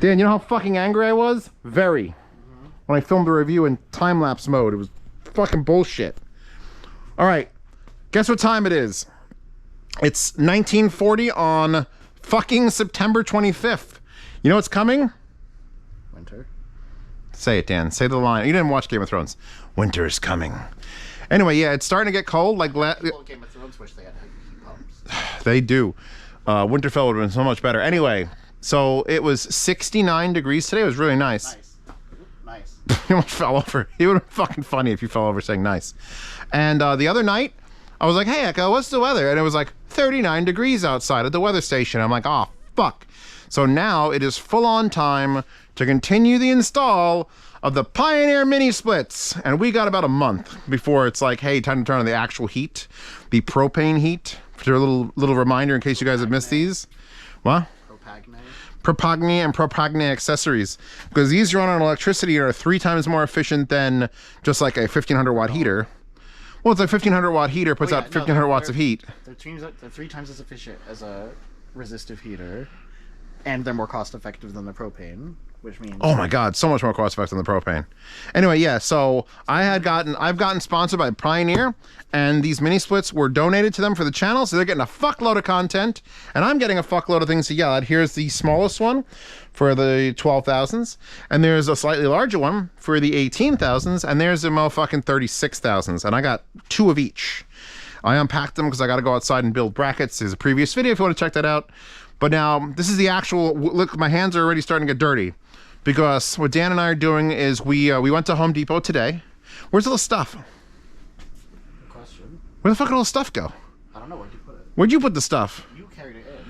Dan, you know how fucking angry I was? Very. When I filmed the review in time-lapse mode. It was fucking bullshit. All right. Guess what time it is? It's 1940 on fucking September 25th. You know what's coming? Winter. Say it, Dan. Say the line. You didn't watch Game of Thrones. Winter is coming. Anyway, yeah, it's starting to get cold. Like Game of Thrones wish they had heat pumps. They do. Winterfell would have been so much better. Anyway, so it was 69 degrees today. It was really nice. Nice. You almost fell over. It would have been fucking funny if you fell over saying nice. And the other night, I was like, hey, Echo, what's the weather? And it was like 39 degrees outside at the weather station. I'm like, oh, fuck. So now it is full on time to continue the install of the Pioneer mini splits. And we got about a month before it's like, hey, time to turn on the actual heat, the propane heat. For a little reminder in case you guys have missed these. What? Propagni and propagni accessories, because these run on electricity and are 3 times more efficient than just like a 1500 watt heater. Well, it's a 1500 watt heater puts out 1500 watts of heat. They're 3 times as efficient as a resistive heater, and they're more cost effective than the propane, which means... Oh my god, so much more cost effective than the propane. Anyway, yeah, so I've gotten sponsored by Pioneer, and these mini splits were donated to them for the channel, so they're getting a fuckload of content, and I'm getting a fuckload of things to yell at. Here's the smallest one for the 12,000s, and there's a slightly larger one for the 18,000s, and there's a motherfucking 36,000s, and I got 2 of each. I unpacked them because I got to go outside and build brackets. There's a previous video if you want to check that out. But now, this is the actual... Look, my hands are already starting to get dirty. Because what Dan and I are doing is we went to Home Depot today. Where's all the stuff? Good question. Where the fuck did all the stuff go? I don't know. Where'd you put it? Where'd you put the stuff? You carried it in.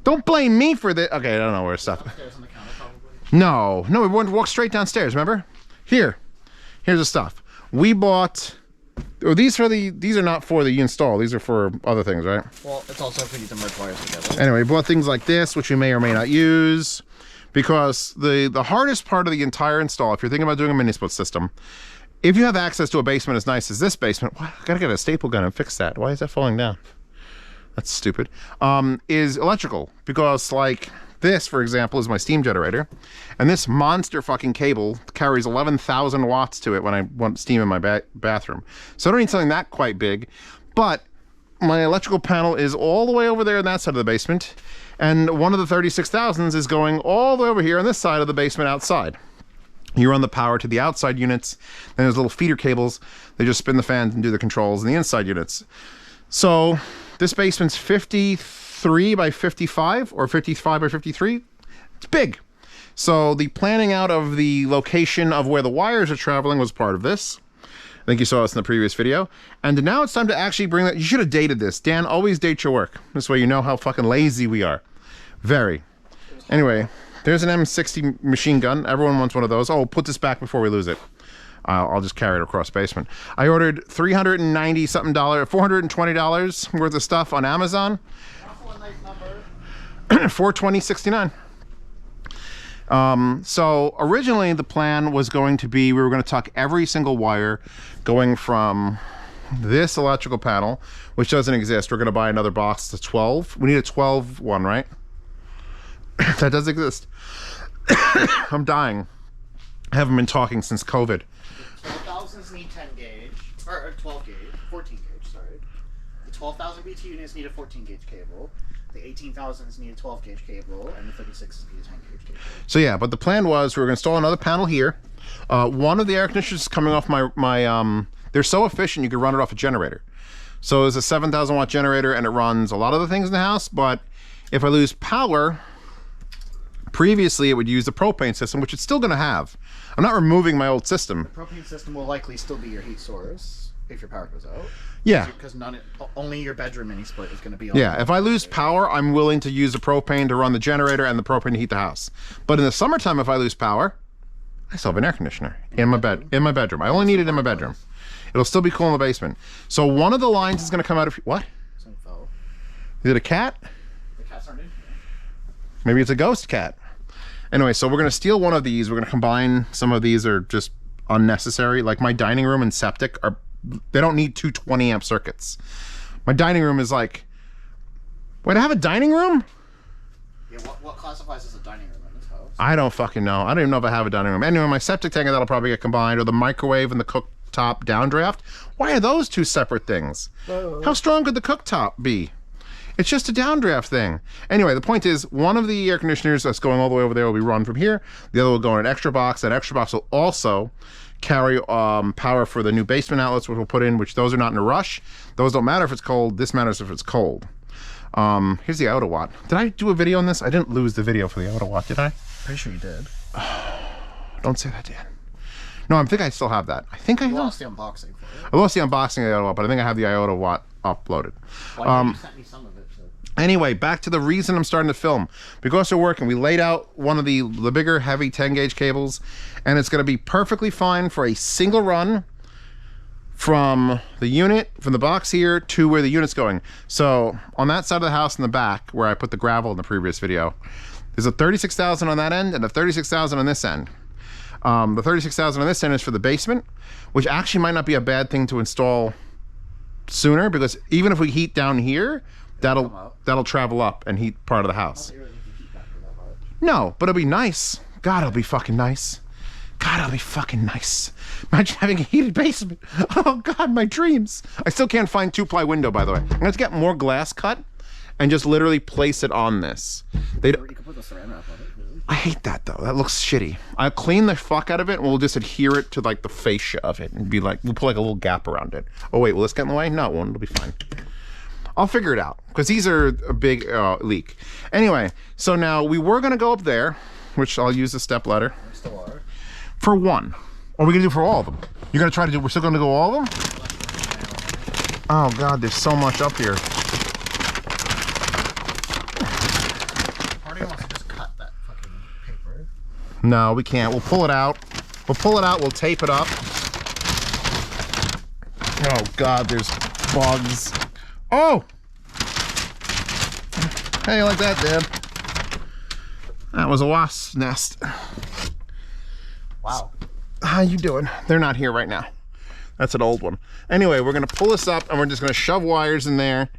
Don't blame me for this. Okay, I don't know where stuff. Upstairs on the counter, probably. No, we walked straight downstairs. Remember? Here's the stuff. We bought. Oh, these are not for the install. These are for other things, right? Well, it's also if we need to merge wires together. Anyway, we bought things like this, which you may or may not use. Because the hardest part of the entire install, if you're thinking about doing a mini split system, if you have access to a basement as nice as this basement, I gotta get a staple gun and fix that. Why is that falling down? That's stupid. Is electrical. Because like this, for example, is my steam generator. And this monster fucking cable carries 11,000 watts to it when I want steam in my bathroom. So I don't need something that quite big. But my electrical panel is all the way over there in that side of the basement. And one of the 36,000s is going all the way over here on this side of the basement outside. You run the power to the outside units, then there's little feeder cables. They just spin the fans and do the controls in the inside units. So this basement's 53 by 55 or 55 by 53. It's big. So the planning out of the location of where the wires are traveling was part of this. I think you saw this in the previous video. And now it's time to actually bring that. You should have dated this. Dan, always date your work. This way you know how fucking lazy we are. Very. Anyway, there's an M60 machine gun. Everyone wants one of those. Oh, put this back before we lose it. I'll just carry it across the basement. I ordered $390 something, $420 worth of stuff on Amazon. Also a nice number. $420.69. So originally the plan was going to be, we were going to tuck every single wire going from this electrical panel, which doesn't exist. We're going to buy another box to 12. We need a 12 one, right? That does exist. I'm dying. I haven't been talking since COVID. 12,000s need 10 gauge, or 12 gauge, 14 gauge, sorry. The 12,000 BT units need a 14 gauge cable. The 18,000s need a 12 gauge cable, and the 36s need a 10 gauge cable. So yeah, but the plan was we were going to install another panel here. One of the air conditioners is coming off my they're so efficient you can run it off a generator. So it's a 7,000 watt generator and it runs a lot of the things in the house, but if I lose power, previously it would use the propane system, which it's still going to have. I'm not removing my old system. The propane system will likely still be your heat source if your power goes out. Yeah. Because only your bedroom mini split is going to be on. Yeah, if I lose power, I'm willing to use the propane to run the generator and the propane to heat the house. But in the summertime, if I lose power, I still have an air conditioner in my bedroom. I only need it in my bedroom. It'll still be cool in the basement. So one of the lines is going to come out of... What? Something fell. Is it a cat? The cats aren't in here. Maybe it's a ghost cat. Anyway, so we're going to steal one of these. We're going to combine. Some of these are just unnecessary. Like my dining room and septic are... They don't need 220 amp circuits. My dining room is like... Wait, I have a dining room? Yeah, what classifies as a dining room in this house? I don't fucking know. I don't even know if I have a dining room. Anyway, my septic tank, that'll probably get combined, or the microwave and the cooktop downdraft. Why are those two separate things? How strong could the cooktop be? It's just a downdraft thing. Anyway, the point is, one of the air conditioners that's going all the way over there will be run from here. The other will go in an extra box. That extra box will also carry power for the new basement outlets, which we'll put in, which those are not in a rush. Those don't matter if it's cold. This matters if it's cold. Here's the auto watt. Did I do a video on this? I didn't lose the video for the auto watt, did I? Pretty sure you did. Don't say that, Dan. No, I think I still have that. I think I lost the unboxing for it. I lost the unboxing of the iota watt, but I think I have the iota watt uploaded. Well, you sent me some of it. So. Anyway, back to the reason I'm starting to film. Because we're working, we laid out one of the bigger, heavy 10-gauge cables, and it's going to be perfectly fine for a single run from the unit, from the box here to where the unit's going. So on that side of the house in the back, where I put the gravel in the previous video, there's a 36,000 on that end and a 36,000 on this end. The 36,000 on this end is for the basement, which actually might not be a bad thing to install sooner, because even if we heat down here, that'll travel up and heat part of the house. No, but it'll be nice. God, it'll be fucking nice. God, it'll be fucking nice. Imagine having a heated basement. Oh God, my dreams. I still can't find 2-ply window, by the way. I'm gonna have to get more glass cut and just literally place it on this. You could put the saran wrap on it. Really? I hate that though. That looks shitty. I'll clean the fuck out of it and we'll just adhere it to like the fascia of it and be like, we'll put like a little gap around it. Oh wait, will this get in the way? No, it won't. It'll be fine. I'll figure it out, because these are a big leak. Anyway, so now we were gonna go up there, which I'll use the step ladder. We still are. For one. Or are we gonna do for all of them? You're gonna try to do, we're still gonna go all of them? Oh God, there's so much up here. Party wants to just cut that fucking paper. No, we can't. We'll pull it out. We'll pull it out, we'll tape it up. Oh God, there's bugs. Oh! How you like that, Dad? That was a wasp's nest. Wow. How you doing? They're not here right now. That's an old one. Anyway, we're gonna pull this up and we're just gonna shove wires in there.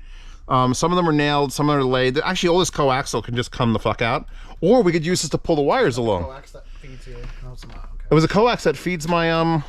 Some of them are nailed, some of them are laid. Actually, all this coaxial can just come the fuck out. Or we could use this to pull the wires along. Coax that feeds you. No, it's not. Okay. It was a coax that feeds my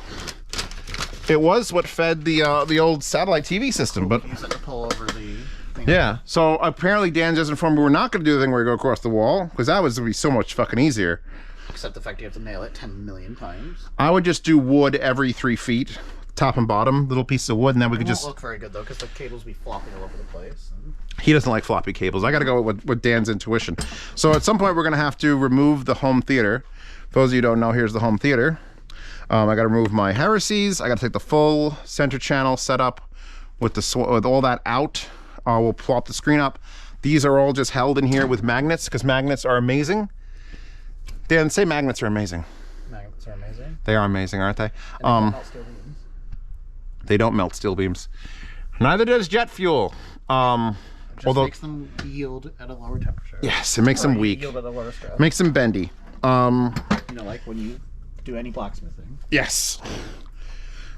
it was what fed the old satellite TV system, but Use it to pull over the thing. yeah. So apparently Dan just informed me we're not going to do the thing where we go across the wall, because that was going to be so much fucking easier. Except the fact you have to nail it 10 million times. I would just do wood every 3 feet, top and bottom, little pieces of wood, and then we could just. It won't look very good though, because the cables be flopping all over the place. He doesn't like floppy cables. I got to go with Dan's intuition. So at some point we're going to have to remove the home theater. For those of you who don't know, here's the home theater. I got to remove my heresies. I got to take the full center channel set up with all that out. We'll plop the screen up. These are all just held in here with magnets, because magnets are amazing. Dan, say magnets are amazing. Magnets are amazing. They are amazing, aren't they? And they don't melt steel beams. They don't melt steel beams. Neither does jet fuel. Just makes them yield at a lower temperature. Yes, it makes them weak. Yield at a lower stress. Makes them bendy. You know, like when you do any blacksmithing. Yes.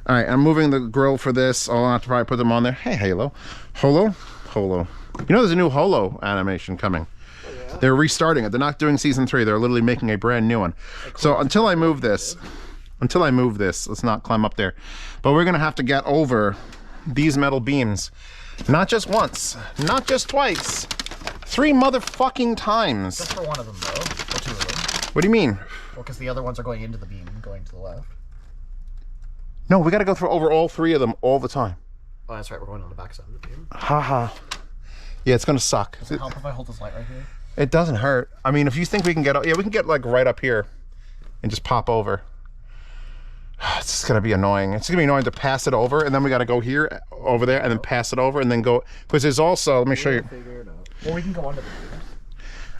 All right, I'm moving the grill for this. I'll have to probably put them on there. Hey, Halo. Holo? You know there's a new Holo animation coming. Oh, yeah? They're restarting it. They're not doing season 3. They're literally making a brand new one. So until I move this, let's not climb up there. But we're gonna have to get over these metal beams. Not just once, not just twice, 3 motherfucking times. Just for one of them though, or 2 of them. What do you mean? Well, because the other ones are going into the beam, going to the left. No, we gotta go through over all 3 of them all the time. Oh, that's right, we're going on the back side of the beam. Haha. Yeah, it's gonna suck. Does it help if I hold this light right here? It doesn't hurt. I mean, if you think we can get, yeah, we can get like right up here and just pop over. It's just gonna be annoying. It's gonna be annoying to pass it over, and then we gotta go here, over there, and then pass it over, and then go, because there's also, let me show you. Figure it out. Or we can go under the beams.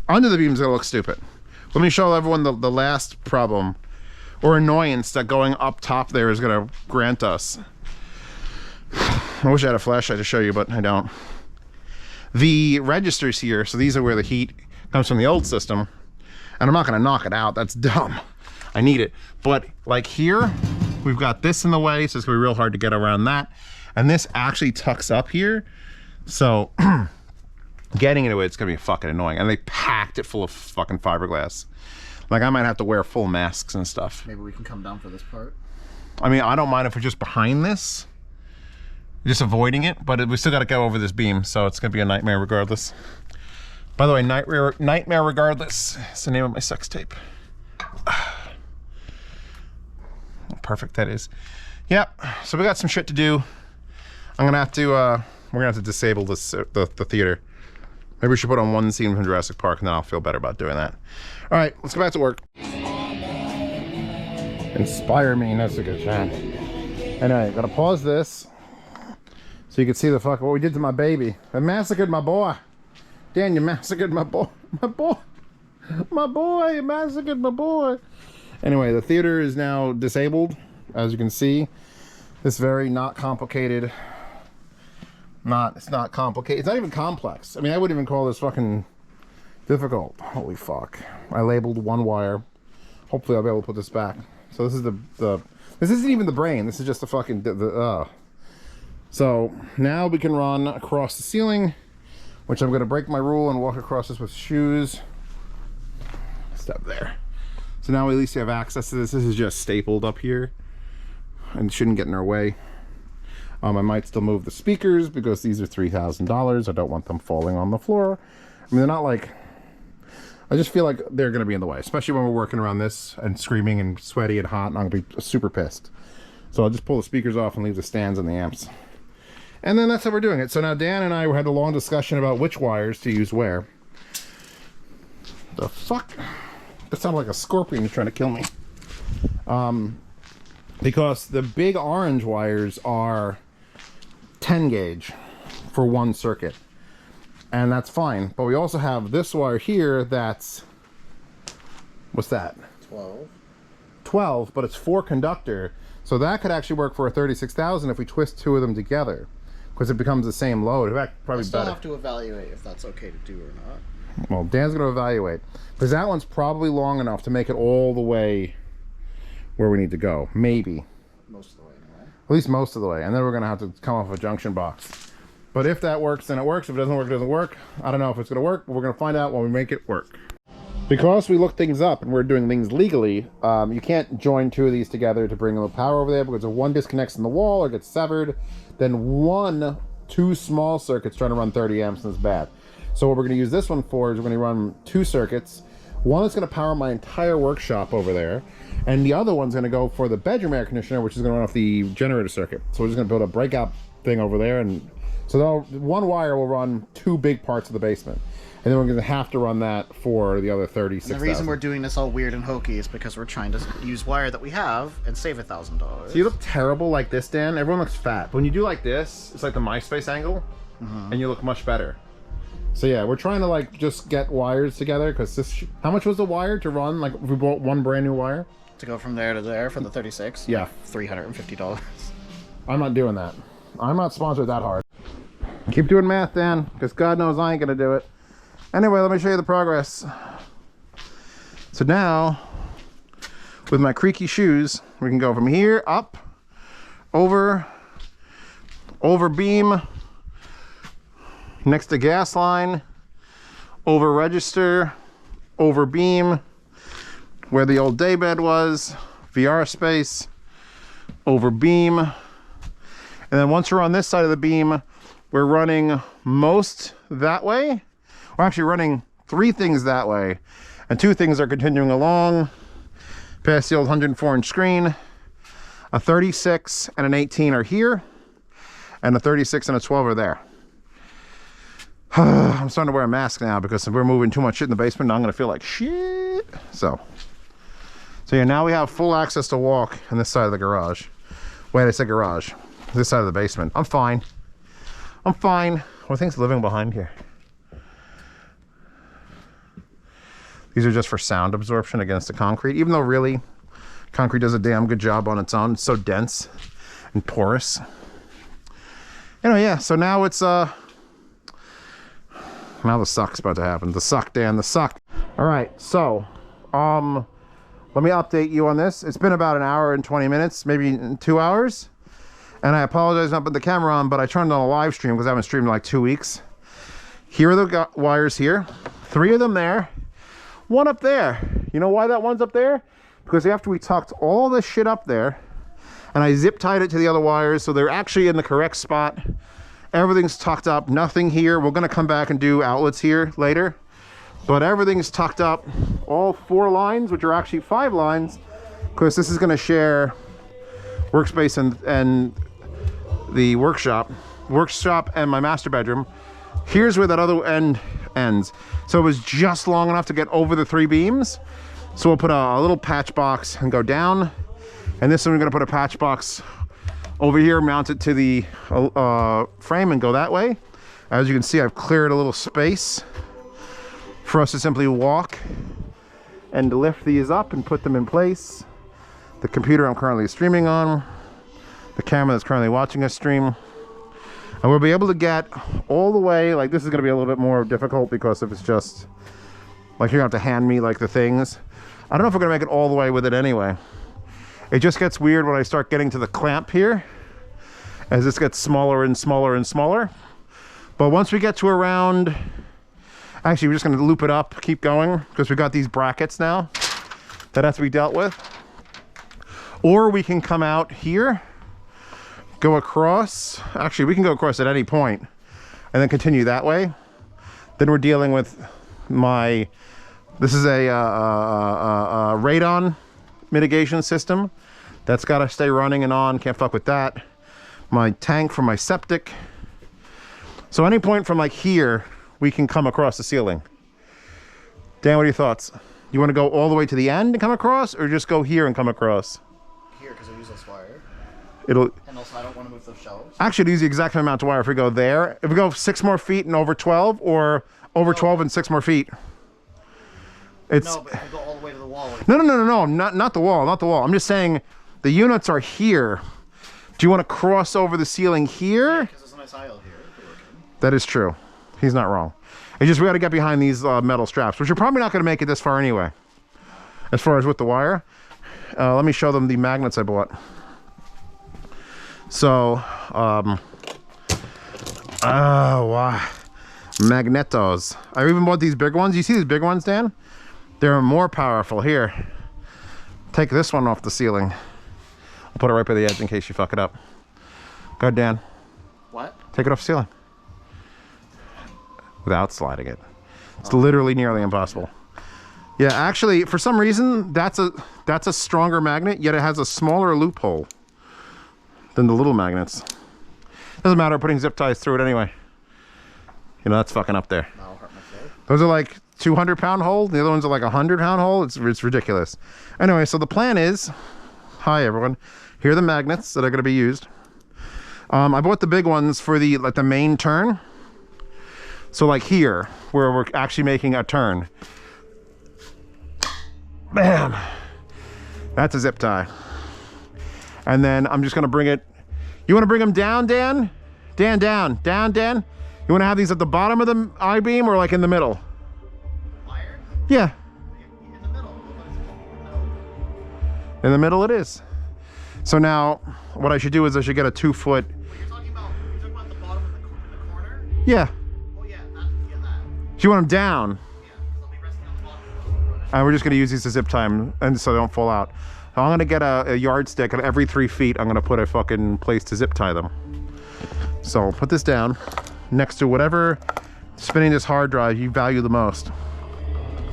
Under the beam's gonna look stupid. Let me show everyone the last problem or annoyance that going up top there is gonna grant us. I wish I had a flashlight to show you, but I don't. The registers here, so these are where the heat comes from the old system, and I'm not gonna knock it out, that's dumb. I need it. But like here, we've got this in the way, so it's gonna be real hard to get around that. And this actually tucks up here, so getting into it's gonna be fucking annoying. And they packed it full of fucking fiberglass. Like I might have to wear full masks and stuff. Maybe we can come down for this part. I mean, I don't mind if we're just behind this, just avoiding it, but we still got to go over this beam, so it's gonna be a nightmare regardless. By the way, nightmare regardless. It's the name of my sex tape. Perfect that is. Yep. So we got some shit to do. I'm gonna have to. We're gonna have to disable this the theater. Maybe we should put on one scene from Jurassic Park, and then I'll feel better about doing that. All right, let's go back to work. Inspire me, that's a good shot. Anyway, gotta pause this so you can see the fuck what we did to my baby. I massacred my boy. Dan, you massacred my boy. My boy, you massacred my boy. Anyway, the theater is now disabled, as you can see. It's very not complicated. It's not complicated. It's not even complex. I mean, I wouldn't even call this fucking difficult. Holy fuck. I labeled one wire. Hopefully I'll be able to put this back. So this is this isn't even the brain. This is just the fucking, So now we can run across the ceiling, which I'm gonna break my rule and walk across this with shoes. Step there. So now at least you have access to this. This is just stapled up here and shouldn't get in our way. I might still move the speakers because these are $3,000. I don't want them falling on the floor. I mean, they're not like, I just feel like they're going to be in the way, especially when we're working around this and screaming and sweaty and hot, and I'm going to be super pissed. So I'll just pull the speakers off and leave the stands and the amps. And then that's how we're doing it. So now Dan and I had a long discussion about which wires to use where. The fuck? That sounded like a scorpion trying to kill me. Because the big orange wires are 10 gauge for one circuit, and that's fine. But we also have this wire here that's, what's that? 12, but it's 4 conductor, so that could actually work for a 36,000 if we twist 2 of them together, because it becomes the same load. In fact, probably still better. Have to evaluate if that's okay to do or not. Well, Dan's going to evaluate, because that one's probably long enough to make it all the way where we need to go. Maybe. Most of the way, anyway. At least most of the way. And then we're going to have to come off a junction box. But if that works, then it works. If it doesn't work, it doesn't work. I don't know if it's going to work, but we're going to find out when we make it work. Because we look things up and we're doing things legally, you can't join 2 of these together to bring the power over there, because if one disconnects in the wall or gets severed, then 2 small circuits trying to run 30 amps is bad. So what we're going to use this one for is we're going to run 2 circuits. One is going to power my entire workshop over there, and the other one's going to go for the bedroom air conditioner, which is going to run off the generator circuit. So we're just going to build a breakout thing over there, and so one wire will run 2 big parts of the basement, and then we're going to have to run that for the other 36,000. And the reason we're doing this all weird and hokey is because we're trying to use wire that we have and save $1,000. So you look terrible like this, Dan. Everyone looks fat. But when you do like this, it's like the MySpace angle, and you look much better. So yeah, we're trying to like just get wires together, because this. How much was the wire to run? Like if we bought one brand new wire to go from there to there for the 36. Yeah, $350. I'm not doing that. I'm not sponsored that hard. Keep doing math, Dan, because God knows I ain't gonna do it. Anyway, let me show you the progress. So now, with my creaky shoes, we can go from here up, over beam, next to gas line, over register, over beam, where the old daybed was, VR space, over beam. And then once we're on this side of the beam, we're running most that way. We're actually running 3 things that way, and 2 things are continuing along past the old 104-inch screen. A 36 and an 18 are here, and a 36 and a 12 are there. I'm starting to wear a mask now because if we're moving too much shit in the basement, I'm gonna feel like shit. So yeah, now we have full access to walk on this side of the garage. Wait, I said garage. This side of the basement. I'm fine. I'm fine. What things living behind here? These are just for sound absorption against the concrete, even though really concrete does a damn good job on its own. It's so dense and porous. Anyway, yeah, so now it's now the suck's about to happen. The suck, Dan, the suck. All right, so let me update you on this. It's been about an hour and 20 minutes, maybe 2 hours. And I apologize not putting the camera on, but I turned on a live stream because I haven't streamed in like 2 weeks. Here are the wires here. 3 of them there. 1 up there. You know why that one's up there? Because after we tucked all this shit up there, and I zip tied it to the other wires, so they're actually in the correct spot. Everything's tucked up, nothing here. We're gonna come back and do outlets here later, but everything's tucked up. All 4 lines, which are actually 5 lines, because this is gonna share workspace and the workshop and my master bedroom. Here's where that other end ends. So it was just long enough to get over the 3 beams. So we'll put a little patch box and go down. And this one we're gonna put a patch box over here, mount it to the frame and go that way. As you can see, I've cleared a little space for us to simply walk and lift these up and put them in place. The computer I'm currently streaming on, the camera that's currently watching us stream. And we'll be able to get all the way, like this is gonna be a little bit more difficult because if it's just, like you're gonna have to hand me like the things. I don't know if we're gonna make it all the way with it anyway. It just gets weird when I start getting to the clamp here, as this gets smaller and smaller and smaller. But once we get to around, actually we're just gonna loop it up, keep going, because we got these brackets now that have to be dealt with. Or we can come out here, go across. Actually, we can go across at any point and then continue that way. Then we're dealing with this is a radon mitigation system. That's got to stay running and on, can't fuck with that. My tank for my septic. So any point from like here, we can come across the ceiling. Dan, what are your thoughts? You want to go all the way to the end and come across, or just go here and come across? Here, because I use this wire. And also I don't want to move those shelves. Actually, it'll use the exact same amount of wire if we go there. If we go 6 more feet and over 12, or over 12 and 6 more feet. It's... No, but if I go all the way to the wall. No, not the wall, not the wall. I'm just saying the units are here. Do you want to cross over the ceiling here? Because there's a nice aisle here. That is true. He's not wrong. It's just we got to get behind these metal straps, which are probably not going to make it this far anyway. As far as with the wire. Let me show them the magnets I bought. So, oh wow, magnetos. I even bought these big ones. You see these big ones, Dan? They're more powerful. Here, take this one off the ceiling. I'll put it right by the edge in case you fuck it up. Go ahead, Dan. What? Take it off the ceiling without sliding it. It's literally nearly impossible. Yeah, actually, for some reason, that's a stronger magnet, yet it has a smaller loophole than the little magnets. Doesn't matter, putting zip ties through it anyway. You know, that's fucking up there. That'll hurt my foot. Those are like 200-pound hole. The other ones are like 100-pound hole. It's ridiculous. Anyway, so the plan is, hi everyone. Here are the magnets that are going to be used. I bought the big ones for the main turn. So like here, where we're actually making a turn. Bam. That's a zip tie. And then I'm just gonna bring it. You wanna bring them down, Dan? Dan, down, Dan? You wanna have these at the bottom of the I-beam or like in the middle? Wire? Yeah. In the middle. In the middle it is. So now, what I should do is I should get a 2-foot. You're talking about the bottom of the corner? Yeah. Oh yeah, that. Do you want them down? Yeah, because I'll be resting on the bottom of the corner. And we're just gonna use these to zip tie them and so they don't fall out. So I'm gonna get a yardstick, and every 3 feet I'm gonna put a fucking place to zip tie them. So I'll put this down next to whatever spinning this hard drive you value the most.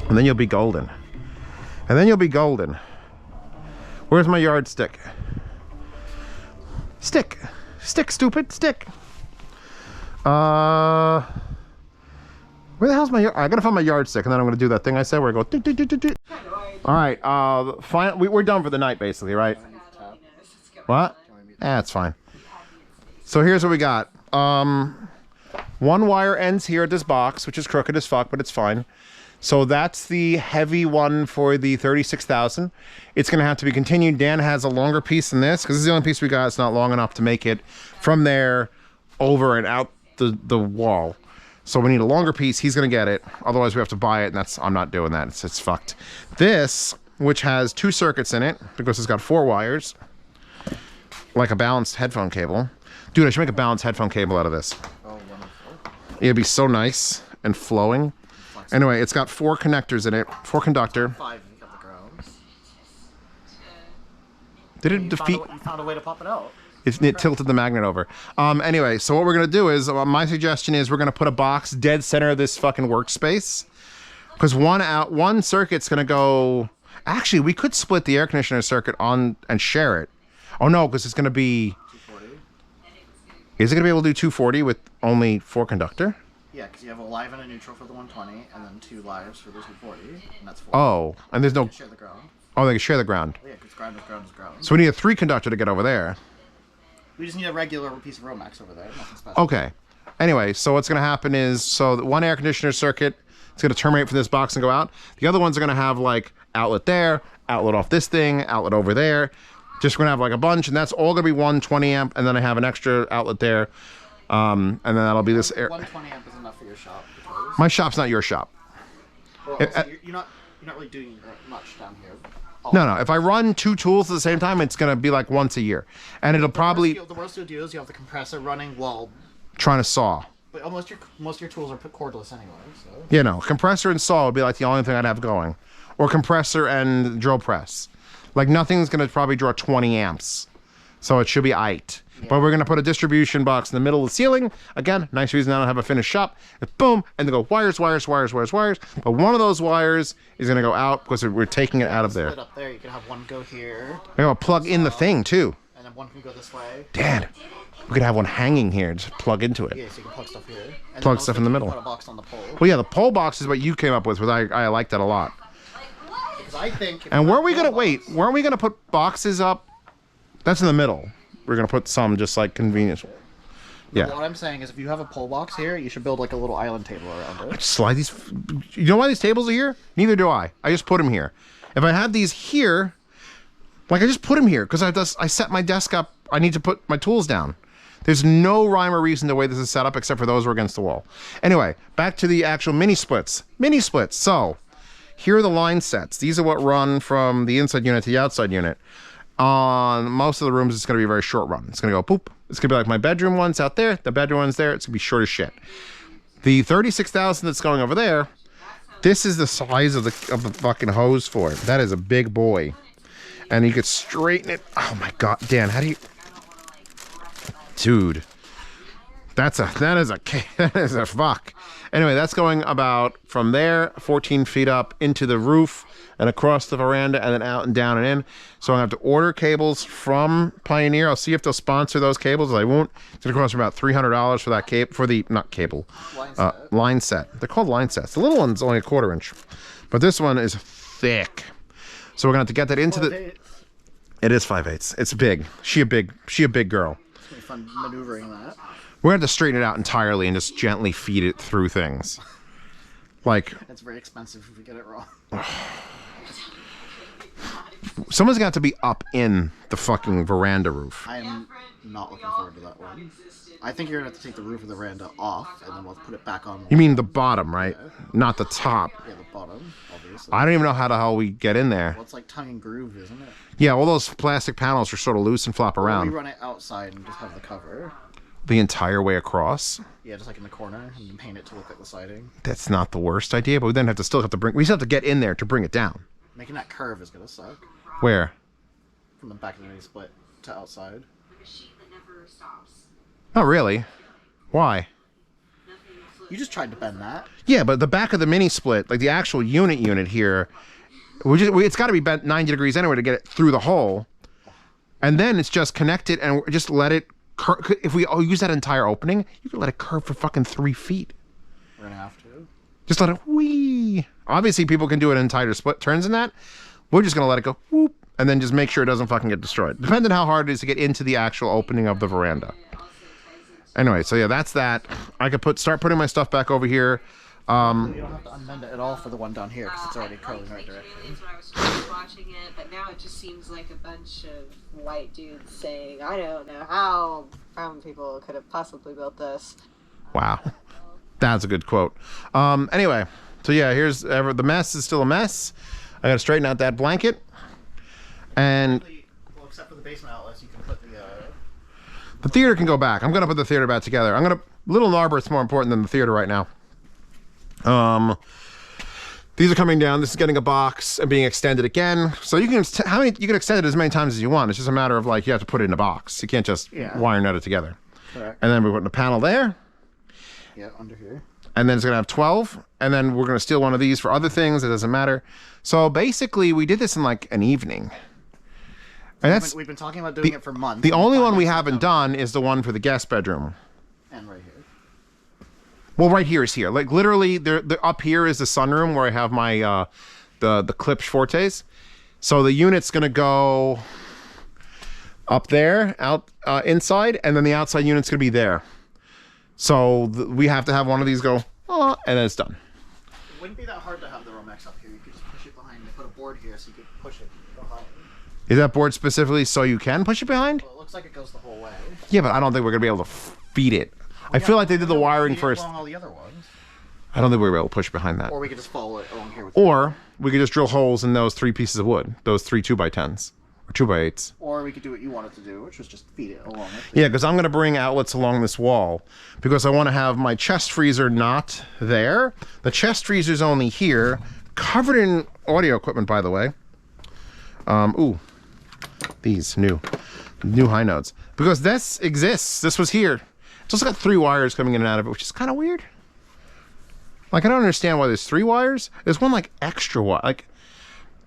And then you'll be golden. And then you'll be golden. Where's my yardstick? Stick, stupid, stick. Where the hell's my I gotta find my yardstick, and then I'm gonna do that thing I said where I go do, do, do, do, do. All right, we're done for the night basically, right? What? That's fine. So here's what we got. One wire ends here at this box, which is crooked as fuck, but it's fine. So that's the heavy one for the 36,000. It's gonna have to be continued. Dan has a longer piece than this, because this is the only piece we got. It's not long enough to make it from there over and out the wall. So we need a longer piece. He's gonna get it. Otherwise we have to buy it, and I'm not doing that. It's fucked. This, which has 2 circuits in it, because it's got 4 wires, like a balanced headphone cable. Dude, I should make a balanced headphone cable out of this. Oh, wonderful. It'd be so nice and flowing. Anyway, it's got 4 connectors in it, 4 conductor. 5 if you count Did it You defeat? you found a way to pop it out. It tilted the magnet over. Anyway, so what we're gonna do is, my suggestion is we're gonna put a box dead center of this fucking workspace, because one circuit's gonna go. Actually, we could split the air conditioner circuit on and share it. Oh no, because it's gonna be. 240. Is it gonna be able to do 240 with only 4 conductor? Yeah, because you have a live and a neutral for the 120, and then 2 lives for the 240, and that's 4. Oh, and there's no. Share the ground. Oh, they can share the ground. Yeah, because ground is ground is ground. So we need a 3 conductor to get over there. We just need a regular piece of Romax over there. Nothing special. Okay. Anyway, so what's going to happen is, so the one air conditioner circuit is going to terminate from this box and go out. The other ones are going to have like outlet there, outlet off this thing, outlet over there. Just going to have like a bunch, and that's all going to be 120 amp, and then I have an extra outlet there. And then that'll be this air. 120 amp is enough for your shop. Because... My shop's not your shop. Well, also, you're not really doing much down here. No. If I run 2 tools at the same time, it's going to be like once a year. And it'll probably... The worst you'll do is you have the compressor running while... Trying to saw. But most of your tools are cordless anyway, so... You know, compressor and saw would be like the only thing I'd have going. Or compressor and drill press. Like nothing's going to probably draw 20 amps. So it should be aight. Yeah. But we're going to put a distribution box in the middle of the ceiling. Again, nice reason I don't have a finished shop. Boom, and they go wires. But one of those wires is going to go out because we're taking it out of there. Split up there. You can have one go here. Maybe I'll plug in the thing too. And then one can go this way. Dad, we could have one hanging here. Just plug into it. Yeah, so you can plug stuff here. And plug stuff in the middle. Put a box on the pole. Well, yeah, the pole box is what you came up with. I like that a lot. Because I think. And where are we gonna wait? Where are we gonna put boxes up? That's in the middle. We're gonna put some just like convenience. Yeah. What I'm saying is, if you have a pole box here, you should build like a little island table around it. Just slide these. You know why these tables are here? Neither do I. I just put them here. If I had these here, like I just put them here because I set my desk up. I need to put my tools down. There's no rhyme or reason the way this is set up except for those who are against the wall. Anyway, back to the actual mini splits. Mini splits. So here are the line sets. These are what run from the inside unit to the outside unit. On most of the rooms, it's going to be a very short run. It's going to go poop. It's going to be like my bedroom one's out there. The bedroom one's there. It's going to be short as shit. The 36,000 that's going over there, this is the size of the fucking hose for it. That is a big boy. And you could straighten it. Oh my God, Dan, how do you... Dude. That is a fuck. Anyway, that's going about from there, 14 feet up into the roof and across the veranda and then out and down and in. So I have to order cables from Pioneer. I'll see if they'll sponsor those cables. They won't. It's going to cost about $300 for that cable, for the, not cable, line set. They're called line sets. The little one's only a 1/4 inch, but this one is thick. So we're going to have to get that into the... It is 5/8. It's big. She a big girl. It's going to be fun maneuvering that. We're going to have to straighten it out entirely and just gently feed it through things. Like... It's very expensive if we get it wrong. Someone's got to be up in the fucking veranda roof. I am not looking forward to that one. I think you're going to have to take the roof of the veranda off, and then we'll put it back on. You mean the bottom, right? Yeah. Not the top. Yeah, the bottom, obviously. I don't even know how the hell we get in there. Well, it's like tongue and groove, isn't it? Yeah, all those plastic panels are sort of loose and flop around. Or we run it outside and just have the cover. The entire way across? Yeah, just like in the corner, and then paint it to look like the siding. That's not the worst idea, but we then still have to bring... We still have to get in there to bring it down. Making that curve is going to suck. Where? From the back of the mini split to outside. Not really. Why? You just tried to bend that. Yeah, but the back of the mini split, like the actual unit here, it's got to be bent 90 degrees anyway to get it through the hole. And then it's just connected and just let it curve. If we use that entire opening, you can let it curve for fucking 3 feet. We're going to have to. Just let it whee. Obviously, people can do it in tighter split turns in that. We're just going to let it go whoop. And then just make sure it doesn't fucking get destroyed. Depending on how hard it is to get into the actual opening of the veranda. Anyway, so yeah, that's that. I could start putting my stuff back over here. You don't have to unbend it at all for the one down here because it's already curling in the right direction. I was watching it, but now it just seems like a bunch of white dudes saying, I don't know how brown people could have possibly built this. Wow. That's a good quote. Anyway, so yeah, here's the mess is still a mess. I got to straighten out that blanket. And well, except for the basement outlets, you can put the theater can go back. I'm gonna put the theater back together. Little Narberth's more important than the theater right now. These are coming down. This is getting a box and being extended again. So you can you can extend it as many times as you want. It's just a matter of like you have to put it in a box. You can't just wire nut it together. Correct. And then we're putting a panel there. Yeah, under here. And then it's gonna have 12. And then we're gonna steal one of these for other things. It doesn't matter. So basically, we did this in like an evening. And We've been talking about doing it for months. The only one we haven't done is the one for the guest bedroom. And right here. Well, right here is here. Like literally, up here is the sunroom where I have my the Klipsch Fortes. So the unit's gonna go up there, out inside, and then the outside unit's gonna be there. So we have to have one of these go, and then it's done. It wouldn't be that hard to have the Romex up here. You could just push it behind and put a board here so you could push it behind. Is that board specifically so you can push it behind? Well, it looks like it goes the whole way. Yeah, but I don't think we're gonna be able to feed it. I feel like they did the wiring first. Along all the other ones. I don't think we're able to push behind that. Or we could just follow it along here. Or we could just drill holes in those 3 pieces of wood, those 3 2x10s or 2x8s. Or we could do what you wanted to do, which was just feed it along it. Yeah, because I'm going to bring outlets along this wall because I want to have my chest freezer not there. The chest freezer's only here, covered in audio equipment, by the way. Ooh, these new high nodes. Because this exists. This was here. It's also got 3 wires coming in and out of it, which is kind of weird. Like, I don't understand why there's 3 wires. There's one, like, extra wire. Like,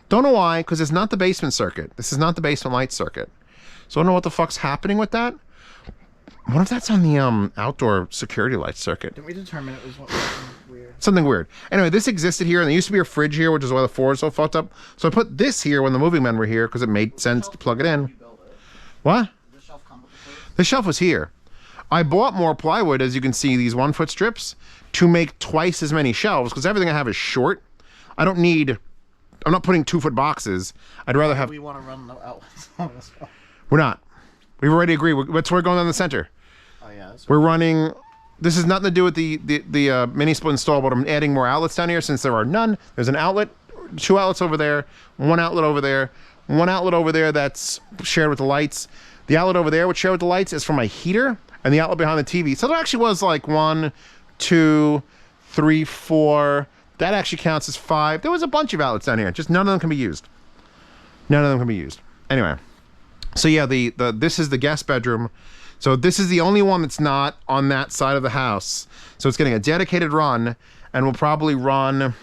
don't know why, because it's not the basement circuit. This is not the basement light circuit. So I don't know what the fuck's happening with that. What if that's on the outdoor security light circuit? Didn't we determine it was something weird? Something weird. Anyway, this existed here, and there used to be a fridge here, which is why the floor is so fucked up. So I put this here when the moving men were here, because it made sense to plug it in. What? Did the shelf come with the fridge? The shelf was here. I bought more plywood, as you can see, these 1-foot strips, to make twice as many shelves, because everything I have is short. I'm not putting 2-foot boxes. I'd rather have... We want to run the outlets on this one. We're not. We've already agreed. That's where we're going down the center. Oh, yeah. We're running... This has nothing to do with the Minisplit install, but I'm adding more outlets down here since there are none. There's an outlet, 2 outlets over there, 1 outlet over there, 1 outlet over there that's shared with the lights. The outlet over there, which shared with the lights, is for my heater, and the outlet behind the TV. So there actually was like 1, 2, 3, 4. That actually counts as 5. There was a bunch of outlets down here. Just none of them can be used. None of them can be used. Anyway, so yeah, this is the guest bedroom. So this is the only one that's not on that side of the house. So it's getting a dedicated run, and we'll probably run,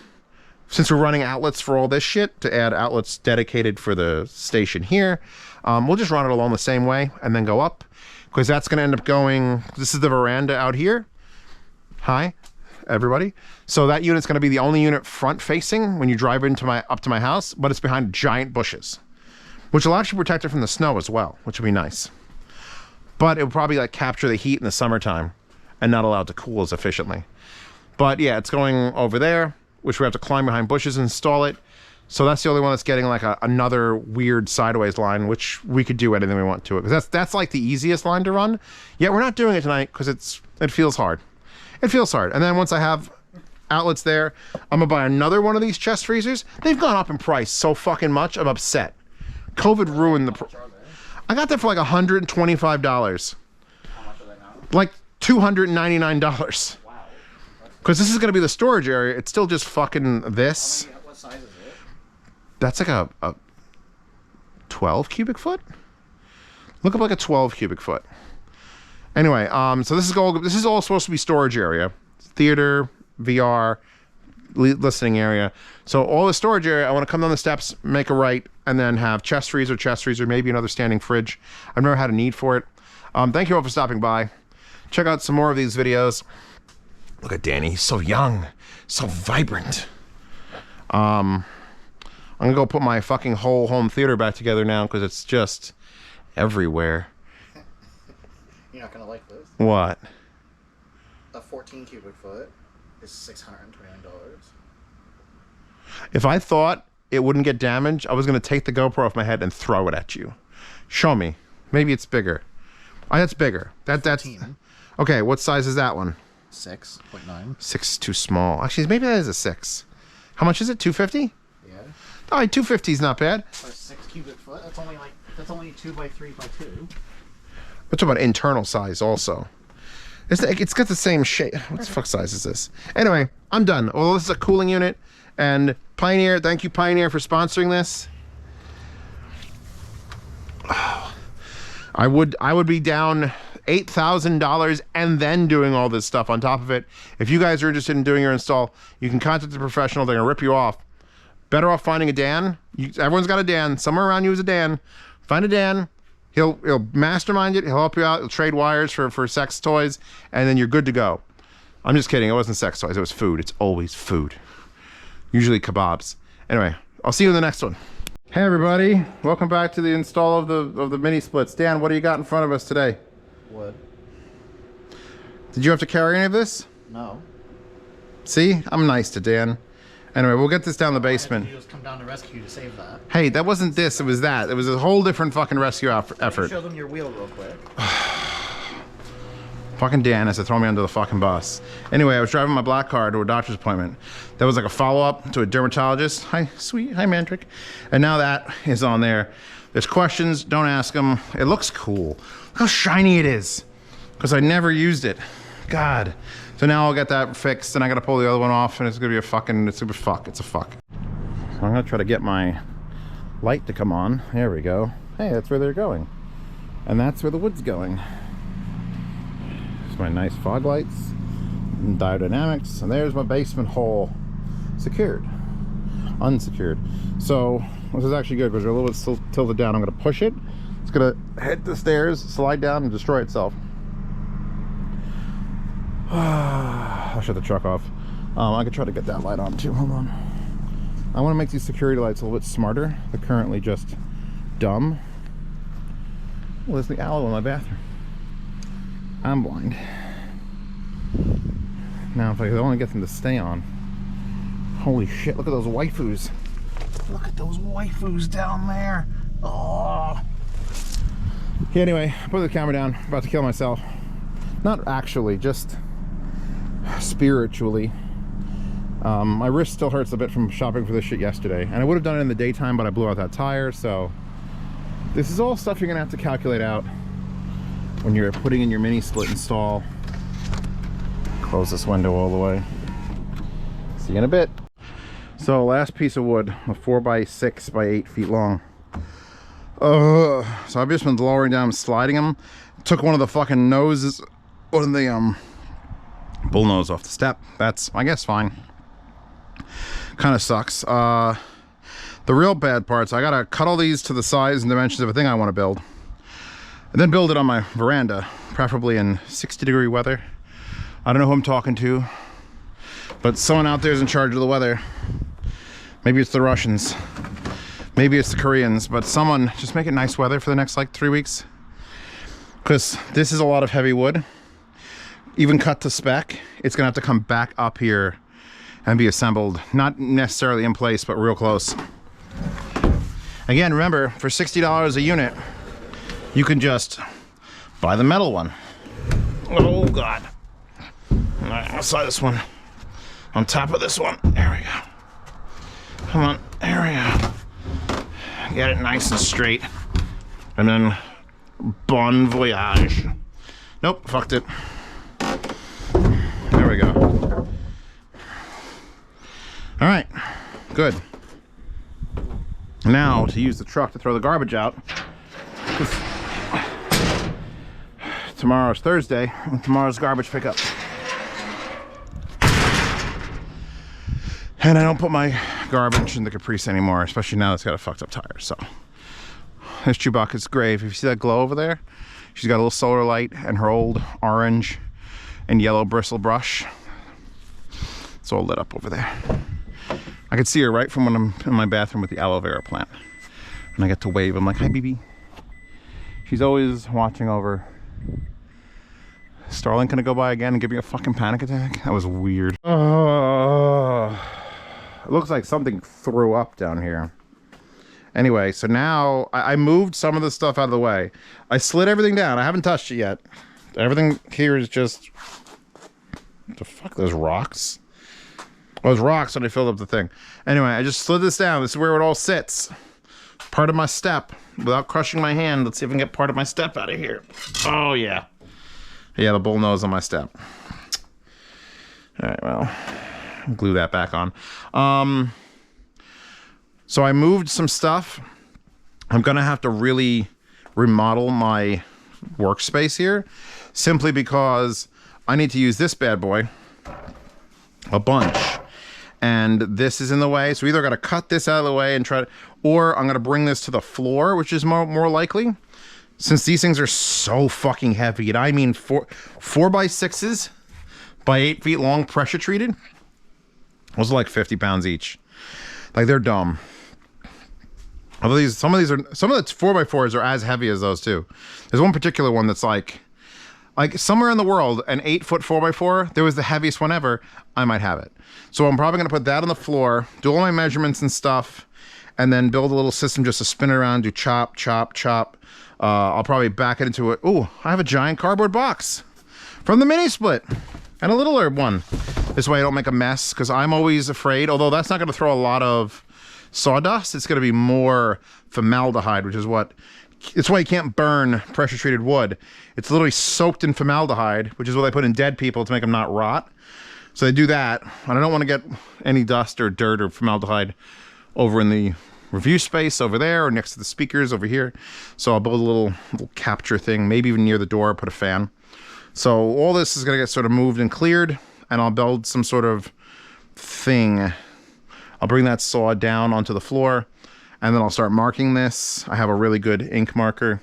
since we're running outlets for all this shit, to add outlets dedicated for the station here. We'll just run it along the same way and then go up, because that's going to end up going, this is the veranda out here. Hi, everybody. So that unit's going to be the only unit front facing when you drive up to my house, but it's behind giant bushes, which will actually protect it from the snow as well, which will be nice. But it will probably like capture the heat in the summertime and not allow it to cool as efficiently. But yeah, it's going over there, which we have to climb behind bushes and install it. So that's the only one that's getting like another weird sideways line, which we could do anything we want to it. Because that's like the easiest line to run. Yet we're not doing it tonight because it feels hard. It feels hard. And then once I have outlets there, I'm gonna buy another one of these chest freezers. They've gone up in price so fucking much, I'm upset. COVID ruined the... I got that for like $125. How much are they now? Like $299. Wow. Because this is gonna be the storage area. It's still just fucking this. What size is it? That's like a 12 cubic foot? Look up like a 12 cubic foot. Anyway, so this is all supposed to be storage area. Theater, VR, listening area. So all the storage area, I want to come down the steps, make a right, and then have chest freezer, maybe another standing fridge. I've never had a need for it. Thank you all for stopping by. Check out some more of these videos. Look at Danny, he's so young, so vibrant. I'm gonna go put my fucking whole home theater back together now because it's just everywhere. You're not gonna like this. What? A 14 cubic foot is $629. If I thought it wouldn't get damaged, I was gonna take the GoPro off my head and throw it at you. Show me. Maybe it's bigger. Oh, that's bigger. That's 14. Okay. What size is that one? 6.9. 6 is too small. Actually, maybe that is a 6. How much is it? 250? Yeah. All right, 250 is not bad. For a 6 cubic foot, that's only 2 by 3 by 2. We're talking about internal size also. It's got the same shape. What the fuck size is this? Anyway, I'm done. Although this is a cooling unit, And Pioneer, thank you Pioneer for sponsoring this. I would be down $8,000 and then doing all this stuff on top of it. If you guys are interested in doing your install, you can contact the professional. They're gonna rip you off. Better off finding a Dan. Everyone's got a Dan. Somewhere around you is a Dan. Find a Dan. He'll mastermind it. He'll help you out. He'll trade wires for sex toys, and then you're good to go. I'm just kidding. It wasn't sex toys. It was food. It's always food. Usually kebabs. Anyway, I'll see you in the next one. Hey everybody, welcome back to the install of the mini splits. Dan, what do you got in front of us today? Wood. Did you have to carry any of this? No. See, I'm nice to Dan. Anyway, we'll get this down the basement. You just come down to rescue to save that. Hey, that wasn't this, it was that. It was a whole different fucking rescue effort. Show them your wheel real quick. Fucking Dan has to throw me under the fucking bus. Anyway, I was driving my black car to a doctor's appointment. That was like a follow-up to a dermatologist. Hi, sweet. Hi, Mantric. And now that is on there. There's questions. Don't ask them. It looks cool. Look how shiny it is. Because I never used it. God. So now I'll get that fixed, and I got to pull the other one off, and it's going to be a fucking, it's a fuck. It's a fuck. So I'm going to try to get my light to come on. There we go. Hey, that's where they're going. And that's where the wood's going. My nice fog lights and biodynamics, and there's my basement hole secured, unsecured. So this is actually good because they're a little bit still tilted down. I'm going to push it. It's going to hit the stairs, slide down, and destroy itself. I'll shut the truck off. I could try to get that light on too. Hold on. I want to make these security lights a little bit smarter. They're currently just dumb. Well, there's the aloe in my bathroom. I'm blind. Now if I could only get them to stay on. Holy shit, look at those waifus. Look at those waifus down there. Oh. Yeah, anyway, put the camera down. About to kill myself. Not actually, just spiritually. My wrist still hurts a bit from shopping for this shit yesterday. And I would have done it in the daytime, but I blew out that tire, so this is all stuff you're gonna have to calculate out when you're putting in your mini split install. Close this window all the way. See you in a bit. So last piece of wood, a 4 by 6 by 8 feet long. So I've just been lowering down and sliding them. Took one of the fucking noses, one of the bull nose off the step. That's, I guess, fine. Kind of sucks. The real bad parts, I gotta cut all these to the size and dimensions of a thing I want to build. And then build it on my veranda, preferably in 60-degree weather. I don't know who I'm talking to, but someone out there is in charge of the weather. Maybe it's the Russians, maybe it's the Koreans, but someone just make it nice weather for the next like 3 weeks. Because this is a lot of heavy wood. Even cut to spec, it's gonna have to come back up here and be assembled. Not necessarily in place, but real close. Again, remember, for $60 a unit, you can just buy the metal one. Oh God. All right, I'll slide this one on top of this one. There we go. Come on, there we go. Get it nice and straight. And then, bon voyage. Nope, fucked it. There we go. All right, good. Now to use the truck to throw the garbage out. Tomorrow's Thursday, and tomorrow's garbage pickup. And I don't put my garbage in the Caprice anymore, especially now it's got a fucked up tire. So there's Chewbacca's grave. If you see that glow over there, she's got a little solar light and her old orange and yellow bristle brush. It's all lit up over there. I can see her right from when I'm in my bathroom with the aloe vera plant. And I get to wave. I'm like, hi, BB. She's always watching over. Starlink gonna go by again and give me a fucking panic attack? That was weird. It looks like something threw up down here. Anyway, so now I moved some of the stuff out of the way. I slid everything down. I haven't touched it yet. Everything here is just... What the fuck? Those rocks? Well, those rocks when I filled up the thing. Anyway, I just slid this down. This is where it all sits. Part of my step. Without crushing my hand, let's see if I can get part of my step out of here. Oh, yeah. Yeah, the bull nose on my step. All right, well, glue that back on. So I moved some stuff. I'm gonna have to really remodel my workspace here, simply because I need to use this bad boy a bunch. And this is in the way, so either I gotta cut this out of the way and try to, or I'm gonna bring this to the floor, which is more likely, since these things are so fucking heavy. And I mean 4x6s by 8 feet long, pressure treated. Those are like 50 pounds each. Like, they're dumb. Although some of the 4x4s are as heavy as those too. There's one particular one that's like somewhere in the world, an 8-foot 4x4, there was the heaviest one ever. I might have it. So I'm probably gonna put that on the floor, do all my measurements and stuff, and then build a little system just to spin it around, do chop, chop, chop. I'll probably back it into it. Ooh, I have a giant cardboard box from the Minisplit, and a littler one. This way I don't make a mess, because I'm always afraid, although that's not gonna throw a lot of sawdust, it's gonna be more formaldehyde, which is what, it's why you can't burn pressure treated wood. It's literally soaked in formaldehyde, which is what they put in dead people to make them not rot. So they do that, and I don't want to get any dust or dirt or formaldehyde over in the review space over there, or next to the speakers over here. So I'll build a little capture thing, maybe even near the door, put a fan. So all this is gonna get sort of moved and cleared, and I'll build some sort of thing. I'll bring that saw down onto the floor, and then I'll start marking this. I have a really good ink marker,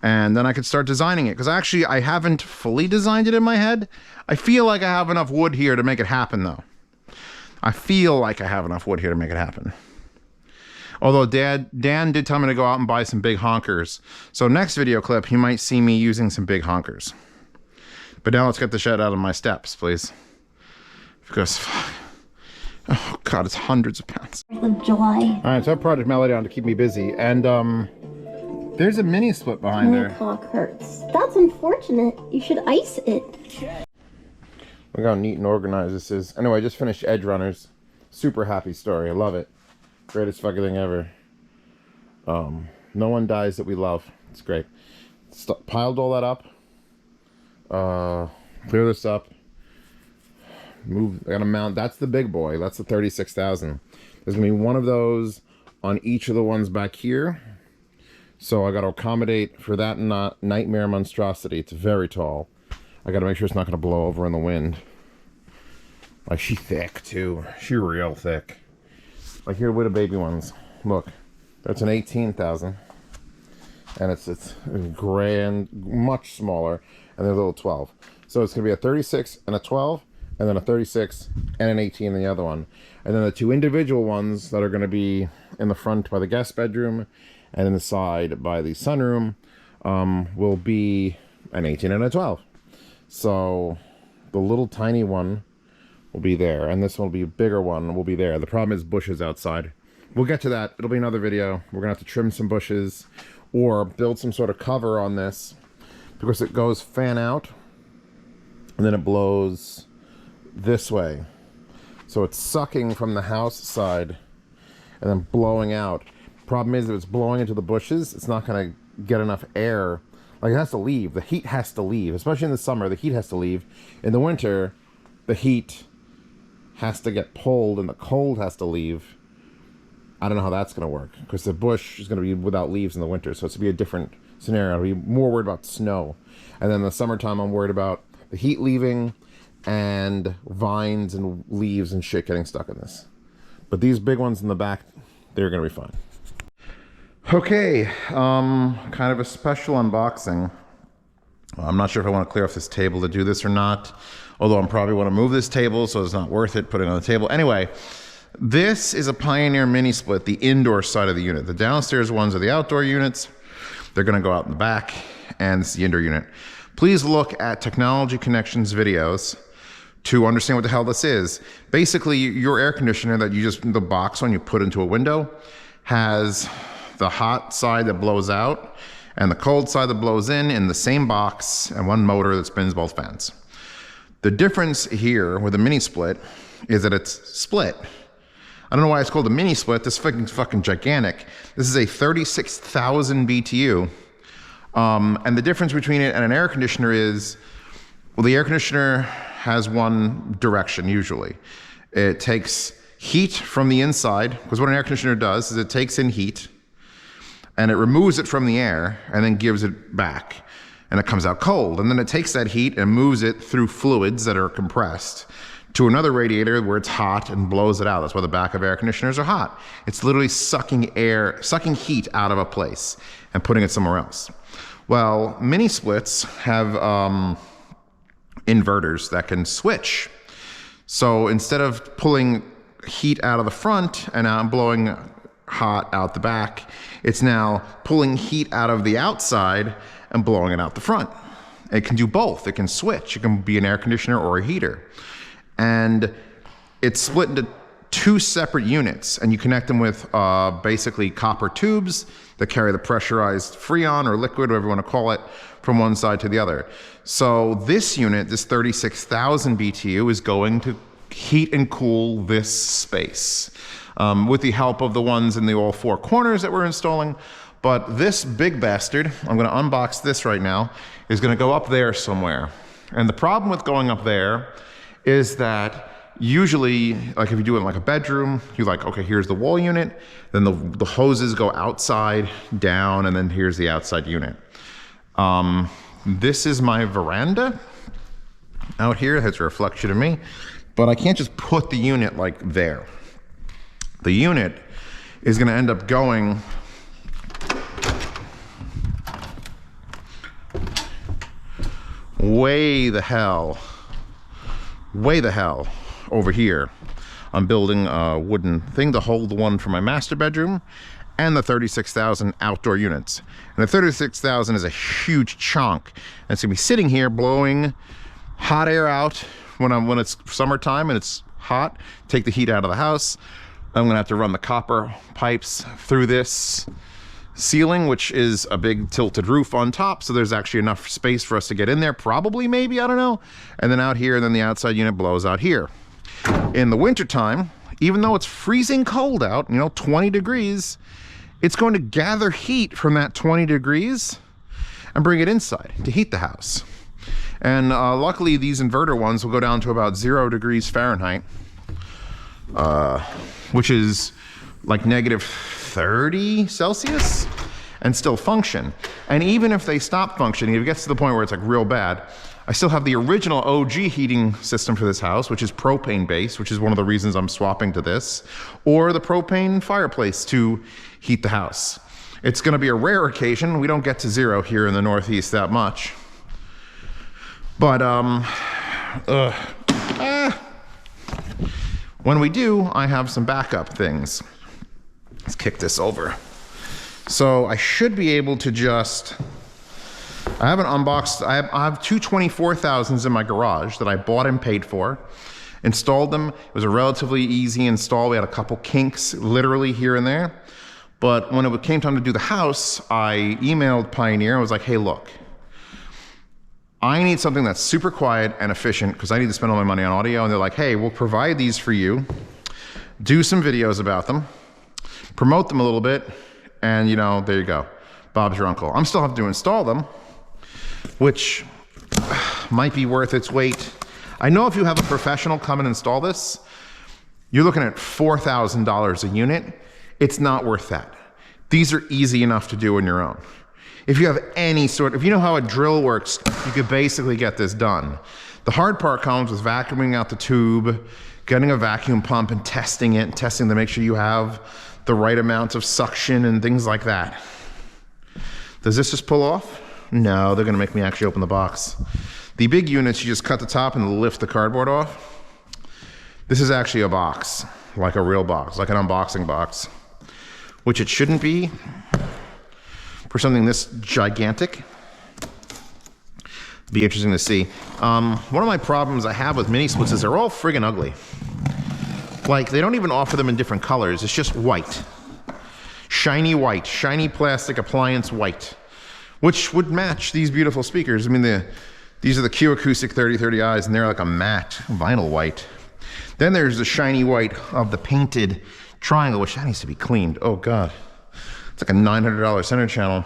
and then I could start designing it, because actually I haven't fully designed it in my head. I feel like I have enough wood here to make it happen, though. I feel like I have enough wood here to make it happen. Although Dan did tell me to go out and buy some big honkers. So next video clip, you might see me using some big honkers. But now let's get the shit out of my steps, please. Because, oh God, it's hundreds of pounds. July. All right, so I have Project Melody on to keep me busy. And there's a mini split behind My there. cock hurts. That's unfortunate. You should ice it. Look how neat and organized this is. Anyway, I just finished Edge Runners. Super happy story. I love it. Greatest fucking thing ever. No one dies that we love. It's great. Piled all that up. Clear this up. Move. I gotta mount. That's the big boy. That's the 36,000. There's gonna be one of those on each of the ones back here. So I gotta accommodate for that nightmare monstrosity. It's very tall. I gotta make sure it's not gonna blow over in the wind. Like, she thick too. She real thick. Like, here with the baby ones. Look, that's an 18,000, and it's grand, much smaller, and they're a little 12. So it's gonna be a 36 and a 12, and then a 36 and an 18 in the other one, and then the two individual ones that are gonna be in the front by the guest bedroom, and in the side by the sunroom, will be an 18 and a 12. So the little tiny one will be there, and this one will be a bigger one will be there. The problem is bushes outside. We'll get to that. It'll be another video. We're gonna have to trim some bushes or build some sort of cover on this, because it goes fan out and then it blows this way. So it's sucking from the house side and then blowing out. Problem is, if it's blowing into the bushes, it's not gonna get enough air. Like, it has to leave. The heat has to leave. Especially in the summer, the heat has to leave. In the winter, the heat has to get pulled and the cold has to leave. I don't know how that's going to work, because the bush is going to be without leaves in the winter, so it's going to be a different scenario. I'll be more worried about snow. And then in the summertime, I'm worried about the heat leaving and vines and leaves and shit getting stuck in this. But these big ones in the back, they're going to be fine. Okay, kind of a special unboxing. I'm not sure if I want to clear off this table to do this or not, although I'm probably want to move this table, so it's not worth it putting it on the table. Anyway, this is a Pioneer Minisplit, the indoor side of the unit. The downstairs ones are the outdoor units. They're going to go out in the back, and this is the indoor unit. Please look at Technology Connections videos to understand what the hell this is. Basically, your air conditioner that you just, the box one you put into a window, has the hot side that blows out and the cold side that blows in the same box, and one motor that spins both fans. The difference here with a Minisplit is that it's split. I don't know why it's called a Minisplit. This is fucking gigantic. This is a 36,000 BTU. And the difference between it and an air conditioner is, well, the air conditioner has one direction usually. It takes heat from the inside, because what an air conditioner does is it takes in heat and it removes it from the air and then gives it back. And it comes out cold. And then it takes that heat and moves it through fluids that are compressed to another radiator where it's hot and blows it out. That's why the back of air conditioners are hot. It's literally sucking heat out of a place and putting it somewhere else. Well, mini splits have inverters that can switch. So instead of pulling heat out of the front and blowing hot out the back, it's now pulling heat out of the outside and blowing it out the front. It can do both. It can switch. It can be an air conditioner or a heater. And it's split into two separate units, and you connect them with basically copper tubes that carry the pressurized freon or liquid, whatever you want to call it, from one side to the other. So this unit, this 36,000 BTU, is going to heat and cool this space with the help of the ones in the all four corners that we're installing. But this big bastard, I'm going to unbox this right now, is going to go up there somewhere. And the problem with going up there is that usually, like if you do it in like a bedroom, you're like, okay, here's the wall unit, then the hoses go outside, down, and then here's the outside unit. This is my veranda out here. That's a reflection of me, but I can't just put the unit like there. The unit is going to end up going way the hell over here. I'm building a wooden thing to hold the one for my master bedroom and the 36,000 outdoor units. And the 36,000 is a huge chunk. And it's gonna be sitting here blowing hot air out when it's summertime and it's hot, take the heat out of the house. I'm gonna have to run the copper pipes through this ceiling, which is a big tilted roof on top, so there's actually enough space for us to get in there, probably, maybe, I don't know. And then out here, and then the outside unit blows out here. In the wintertime, even though it's freezing cold out, 20 degrees, it's going to gather heat from that 20 degrees and bring it inside to heat the house. And luckily, these inverter ones will go down to about 0 degrees Fahrenheit, which is like -30 Celsius, and still function. And even if they stop functioning, if it gets to the point where it's like real bad, I still have the original OG heating system for this house, which is propane based, which is one of the reasons I'm swapping to this, or the propane fireplace to heat the house. It's gonna be a rare occasion. We don't get to 0 here in the Northeast that much. But when we do, I have some backup things. Let's kick this over. So I should be able to just, I haven't unboxed, I have two 24,000s in my garage that I bought and paid for, installed them. It was a relatively easy install. We had a couple kinks literally here and there. But when it came time to do the house, I emailed Pioneer and was like, hey, look, I need something that's super quiet and efficient because I need to spend all my money on audio. And they're like, hey, we'll provide these for you. Do some videos about them. Promote them a little bit, and there you go. Bob's your uncle. I'm still have to install them, which might be worth its weight. I know if you have a professional come and install this, you're looking at $4,000 a unit. It's not worth that. These are easy enough to do on your own. If you have if you know how a drill works, you could basically get this done. The hard part comes with vacuuming out the tube, getting a vacuum pump and testing to make sure you have the right amount of suction and things like that. Does this just pull off? No, they're gonna make me actually open the box. The big units, you just cut the top and lift the cardboard off. This is actually a box, like a real box, like an unboxing box, which it shouldn't be for something this gigantic. Be interesting to see. One of my problems I have with mini splits is they're all friggin' ugly. Like, they don't even offer them in different colors. It's just white. Shiny plastic appliance white, which would match these beautiful speakers. I mean, these are the Q Acoustic 3030Is, and they're like a matte vinyl white. Then there's the shiny white of the painted triangle, which that needs to be cleaned. Oh God, it's like a $900 center channel.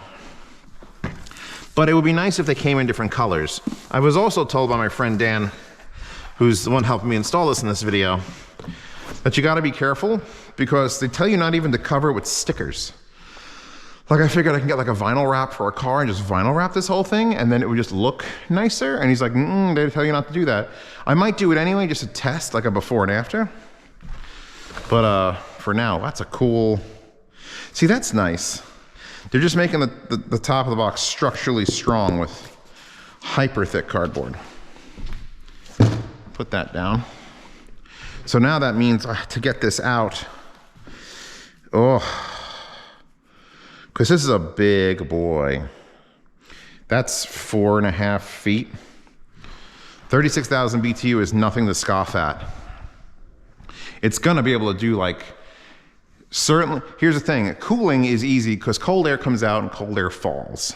But it would be nice if they came in different colors. I was also told by my friend Dan, who's the one helping me install this in this video, that you gotta be careful because they tell you not even to cover it with stickers. Like I figured I can get like a vinyl wrap for a car and just vinyl wrap this whole thing and then it would just look nicer. And he's like, they tell you not to do that. I might do it anyway just to test like a before and after. But for now, that's a cool, see that's nice. They're just making the top of the box structurally strong with hyper thick cardboard. Put that down. So now that means to get this out, because this is a big boy. That's 4.5 feet. 36,000 BTU is nothing to scoff at. It's gonna be able to do like, certainly, here's the thing, cooling is easy because cold air comes out and cold air falls.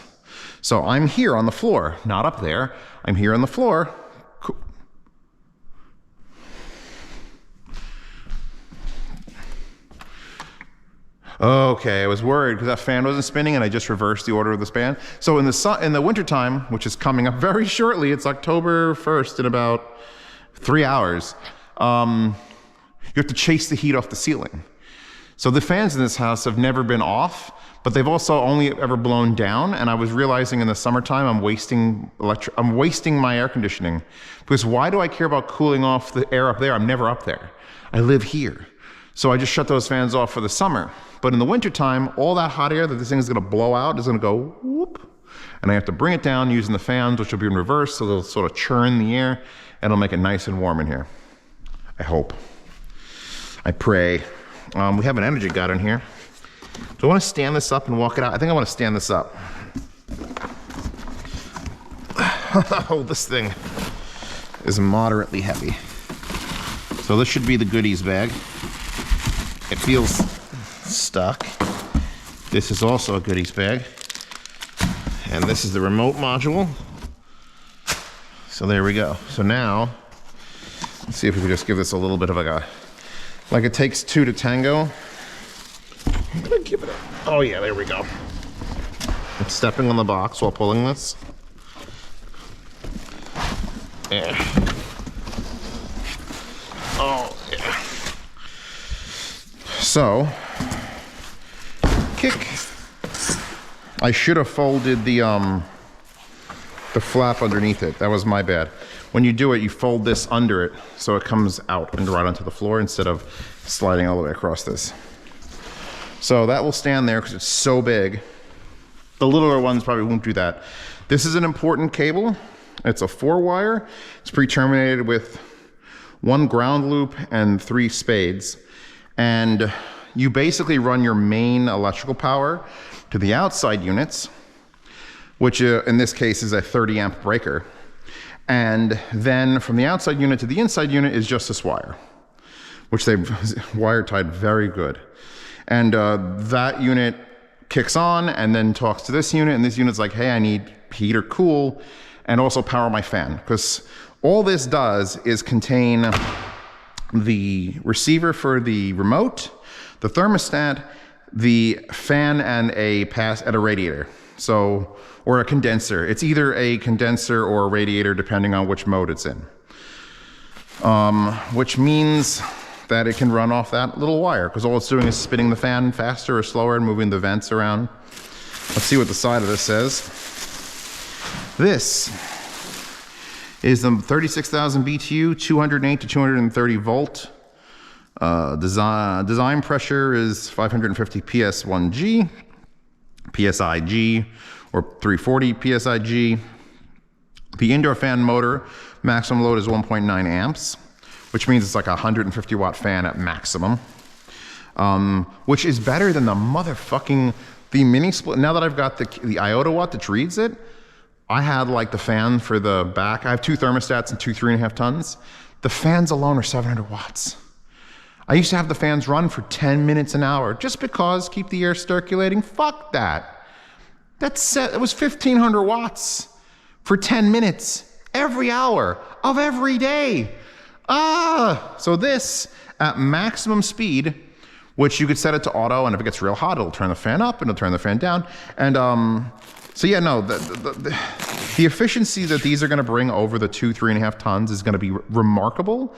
So I'm here on the floor, not up there. I'm here on the floor. Okay, I was worried because that fan wasn't spinning and I just reversed the order of the fan. So in the wintertime, which is coming up very shortly, it's October 1st in about 3 hours, you have to chase the heat off the ceiling. So the fans in this house have never been off, but they've also only ever blown down. And I was realizing in the summertime, I'm wasting my air conditioning because why do I care about cooling off the air up there? I'm never up there. I live here. So I just shut those fans off for the summer. But in the wintertime, all that hot air that this thing is gonna blow out is gonna go whoop. And I have to bring it down using the fans, which will be in reverse, so they'll sort of churn the air and it'll make it nice and warm in here. I hope. I pray. We have an energy guide in here. Do I want to stand this up and walk it out? I think I want to stand this up. Oh, this thing is moderately heavy. So this should be the goodies bag. It feels stuck. This is also a goodies bag. And this is the remote module. So there we go. So now, let's see if we can just give this a little bit of like it takes two to tango. I'm gonna give it a, oh yeah, there we go. I'm stepping on the box while pulling this. Yeah. Oh, yeah. So, kick. I should have folded the flap underneath it. That was my bad. When you do it, you fold this under it so it comes out and right onto the floor instead of sliding all the way across this. So that will stand there because it's so big. The littler ones probably won't do that. This is an important cable. It's a 4-wire. It's pre-terminated with 1 ground loop and 3 spades. And you basically run your main electrical power to the outside units, which in this case is a 30 amp breaker. And then from the outside unit to the inside unit is just this wire, which they've wire tied very good. And that unit kicks on and then talks to this unit, and this unit's like, hey, I need heat or cool, and also power my fan. Because all this does is contain the receiver for the remote, the thermostat, the fan, and a radiator. So, or a condenser. It's either a condenser or a radiator depending on which mode it's in. Which means that it can run off that little wire because all it's doing is spinning the fan faster or slower and moving the vents around. Let's see what the side of this says. This is the 36,000 BTU, 208 to 230 volt. Design pressure is 550 PS1G, PSIG, or 340 PSIG. The indoor fan motor maximum load is 1.9 amps, which means it's like a 150 watt fan at maximum, which is better than the motherfucking, the Minisplit. Now that I've got the iota watt that reads it, I had like the fan for the back. I have 2 thermostats and 2 3.5 tons. The fans alone are 700 watts. I used to have the fans run for 10 minutes an hour just because keep the air circulating. Fuck that. It was 1,500 watts for 10 minutes every hour of every day. So this at maximum speed, which you could set it to auto, and if it gets real hot, it'll turn the fan up and it'll turn the fan down. And so yeah, no, the efficiency that these are gonna bring over the 2 3.5 tons is gonna be remarkable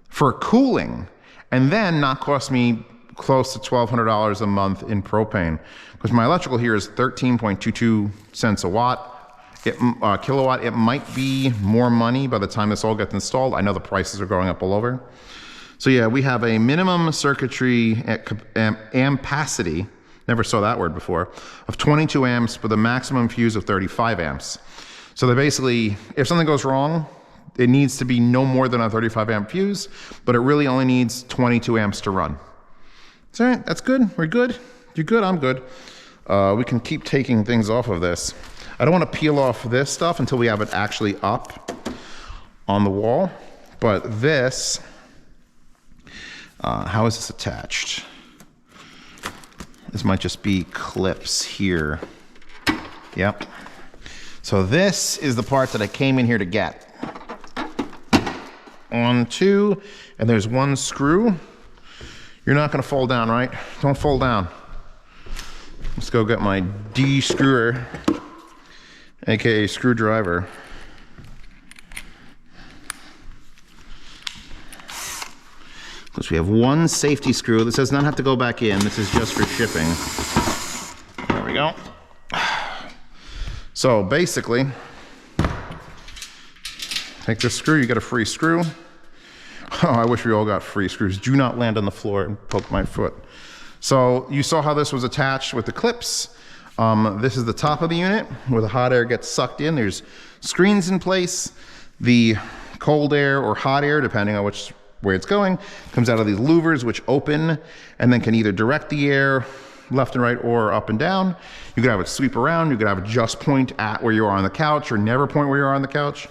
for cooling. and then not cost me close to $1,200 a month in propane, because my electrical here is 13.22 cents a watt. Kilowatt. It might be more money by the time this all gets installed. I know the prices are going up all over. So yeah, we have a minimum circuitry ampacity, never saw that word before, of 22 amps with a maximum fuse of 35 amps. So they basically, if something goes wrong, it needs to be no more than a 35 amp fuse, but it really only needs 22 amps to run. It's all right, that's good, we're good. You're good, I'm good. We can keep taking things off of this. I don't want to peel off this stuff until we have it actually up on the wall, but this, how is this attached? This might just be clips here. Yep. So this is the part that I came in here to get. On two, and there's one screw. You're not gonna fall down, right? Don't fall down. Let's go get my de-screwer, AKA screwdriver. Because we have one safety screw. This does not have to go back in. This is just for shipping. There we go. So basically, take this screw, you get a free screw. Oh, I wish we all got free screws. Do not land on the floor and poke my foot. So you saw how this was attached with the clips. This is the top of the unit where the hot air gets sucked in. There's screens in place. The cold air or hot air, depending on which way it's going, comes out of these louvers which open and then can either direct the air left and right or up and down. You could have it sweep around. You could have it just point at where you are on the couch or never point where you are on the couch.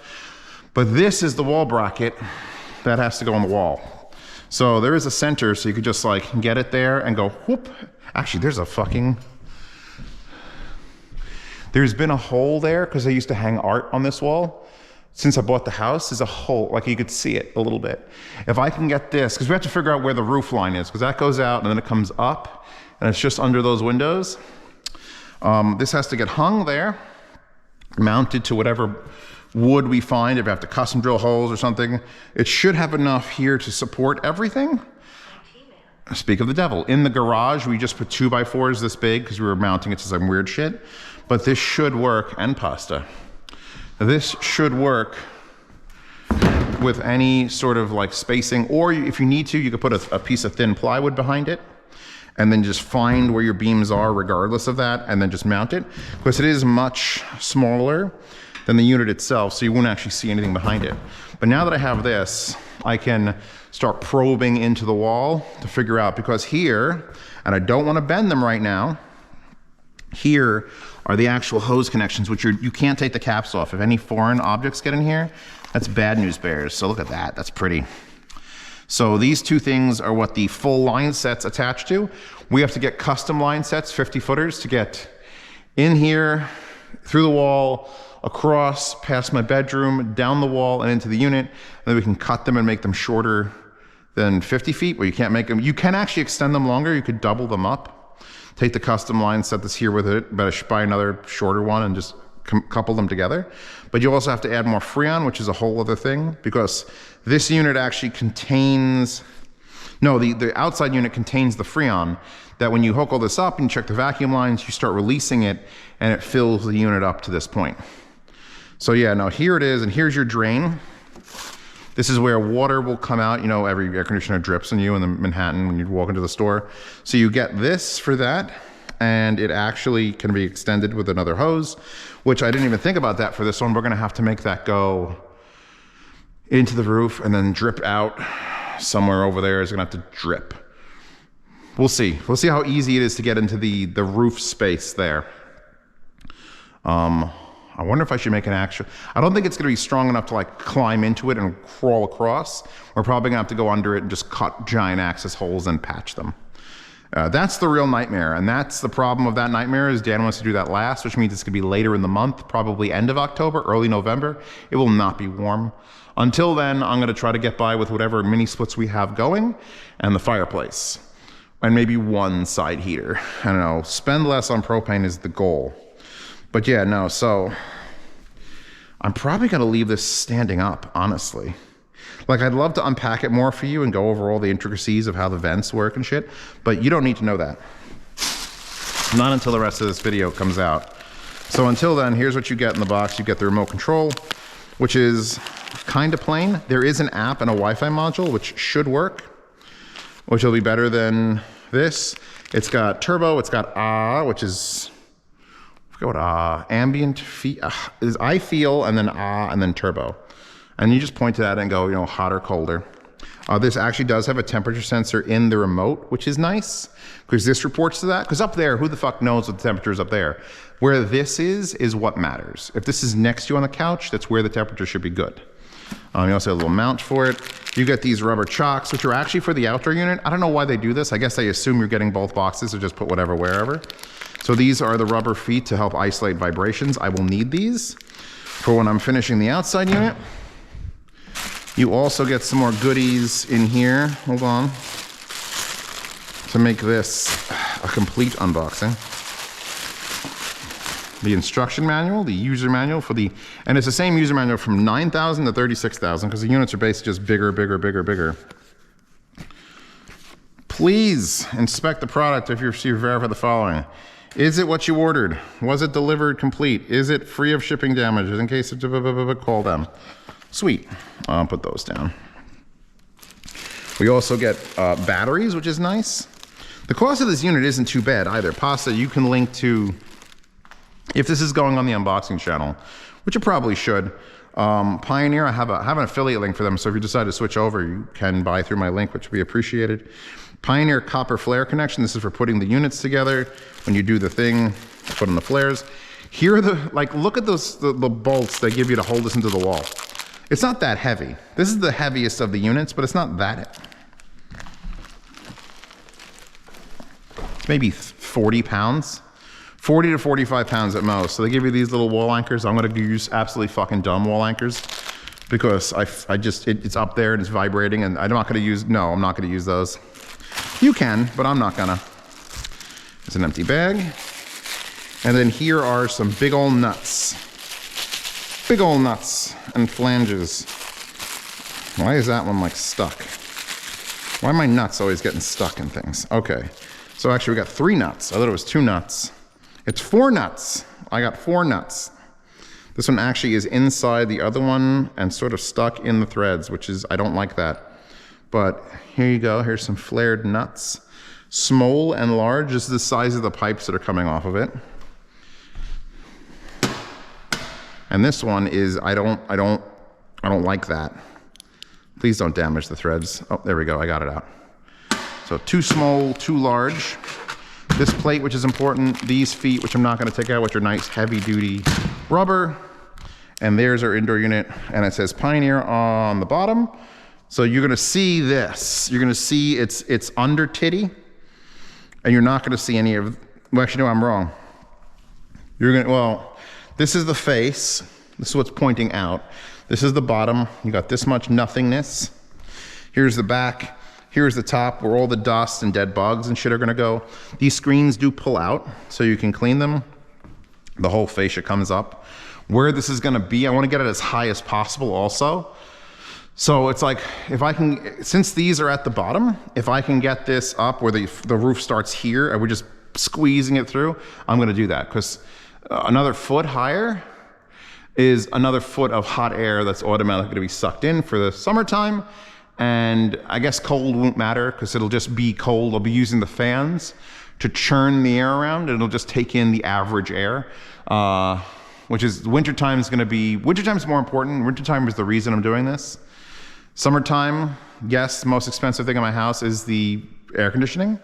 But this is the wall bracket that has to go on the wall. So there is a center, so you could just like get it there and go whoop. Actually, there's been a hole there because I used to hang art on this wall. Since I bought the house, there's a hole, like you could see it a little bit. If I can get this, because we have to figure out where the roof line is, because that goes out and then it comes up and it's just under those windows. This has to get hung there, mounted to whatever wood we find. If we have to custom drill holes or something, it should have enough here to support everything. Speak of the devil. In the garage, we just put 2x4s this big because we were mounting it to some weird shit. But this should work, and pasta. This should work with any sort of like spacing, or if you need to, you could put a piece of thin plywood behind it and then just find where your beams are regardless of that and then just mount it, because it is much smaller than the unit itself, so you won't actually see anything behind it. But now that I have this, I can start probing into the wall to figure out, because here, and I don't want to bend them right now, here are the actual hose connections, which you can't take the caps off. If any foreign objects get in here, that's bad news bears. So look at that, that's pretty. So these two things are what the full line set's attached to. We have to get custom line sets, 50 footers, to get in here, through the wall, across, past my bedroom, down the wall, and into the unit. And then we can cut them and make them shorter than 50 feet, where you can't make them. You can actually extend them longer. You could double them up. Take the custom line set that's here with it, but buy another shorter one and just couple them together. But you also have to add more Freon, which is a whole other thing, because this unit actually contains, no, the outside unit contains the Freon that when you hook all this up and check the vacuum lines, you start releasing it and it fills the unit up to this point. So yeah, now here it is, and here's your drain. This is where water will come out. You know, every air conditioner drips on you in the Manhattan when you walk into the store. So you get this for that, and it actually can be extended with another hose, which I didn't even think about that for this one. We're gonna have to make that go into the roof and then drip out somewhere over there. It's gonna have to drip. We'll see. We'll see how easy it is to get into the roof space there. I wonder if I should make an actual, I don't think it's gonna be strong enough to like climb into it and crawl across. We're probably gonna have to go under it and just cut giant access holes and patch them. That's the real nightmare, and that's the problem of that nightmare is Dan wants to do that last, which means it's gonna be later in the month, probably end of October, early November. It will not be warm. Until then, I'm gonna try to get by with whatever mini splits we have going and the fireplace. And maybe one side heater. I don't know, spend less on propane is the goal. But yeah, no, so I'm probably gonna leave this standing up, honestly. Like, I'd love to unpack it more for you and go over all the intricacies of how the vents work and shit, but you don't need to know that. Not until the rest of this video comes out. So until then, here's what you get in the box. You get the remote control, which is kind of plain. There is an app and a Wi-Fi module, which should work, which will be better than this. It's got turbo, it's got which is, I forget what ambient is I feel, and then and then turbo. And you just point to that and go, you know, hot or colder. This actually does have a temperature sensor in the remote, which is nice, because this reports to that. Because up there, who the fuck knows what the temperature is up there? Where this is what matters. If this is next to you on the couch, that's where the temperature should be good. You also have a little mount for it. You get these rubber chocks, which are actually for the outdoor unit. I don't know why they do this. I guess they assume you're getting both boxes, so just put whatever wherever. So these are the rubber feet to help isolate vibrations. I will need these for when I'm finishing the outside unit. You also get some more goodies in here, hold on, to make this a complete unboxing. The instruction manual, the user manual for the, and it's the same user manual from 9,000 to 36,000 because the units are basically just bigger, bigger, bigger, bigger. Please inspect the product if you verify the following. Is it what you ordered? Was it delivered complete? Is it free of shipping damages? In case of call them. Sweet. I'll put those down. We also get batteries, which is nice. The cost of this unit isn't too bad either. Pasta, you can link to, if this is going on the unboxing channel, which it probably should. Pioneer, I have an affiliate link for them, so if you decide to switch over, you can buy through my link, which would be appreciated. Pioneer copper flare connection. This is for putting the units together. When you do the thing, put in the flares. Here are the, like, look at those, the bolts they give you to hold this into the wall. It's not that heavy. This is the heaviest of the units, but it's not that. It's maybe 40 pounds. 40 to 45 pounds at most. So they give you these little wall anchors. I'm gonna use absolutely fucking dumb wall anchors because it's up there and it's vibrating, and I'm not gonna use those. You can, but I'm not gonna. It's an empty bag. And then here are some big old nuts. Big old nuts and flanges. Why is that one like stuck? Why are my nuts always getting stuck in things? Okay, so actually we got 3 nuts. I thought it was 2 nuts. It's 4 nuts. I got 4 nuts. This one actually is inside the other one and sort of stuck in the threads, which is, I don't like that. But here you go, here's some flared nuts. Small and large is the size of the pipes that are coming off of it. And this one is, I don't like that. Please don't damage the threads. Oh, there we go, I got it out. So 2 small, 2 large. This plate, which is important. These feet, which I'm not gonna take out, which are nice heavy duty rubber. And there's our indoor unit. And it says Pioneer on the bottom. So you're gonna see this. You're gonna see it's under titty. And you're not gonna see any of, well, actually no, I'm wrong. Well, this is the face. This is what's pointing out. This is the bottom. You got this much nothingness. Here's the back. Here's the top where all the dust and dead bugs and shit are gonna go. These screens do pull out so you can clean them. The whole fascia comes up. Where this is gonna be, I wanna get it as high as possible also. So it's like, if I can, since these are at the bottom, if I can get this up where the roof starts here and we're just squeezing it through, I'm gonna do that, because another foot higher is another foot of hot air that's automatically gonna be sucked in for the summertime. And I guess cold won't matter because it'll just be cold. I'll be using the fans to churn the air around, and it'll just take in the average air, which is, wintertime is gonna be, wintertime's more important. Wintertime is the reason I'm doing this. Summertime, yes, the most expensive thing in my house is the air conditioning.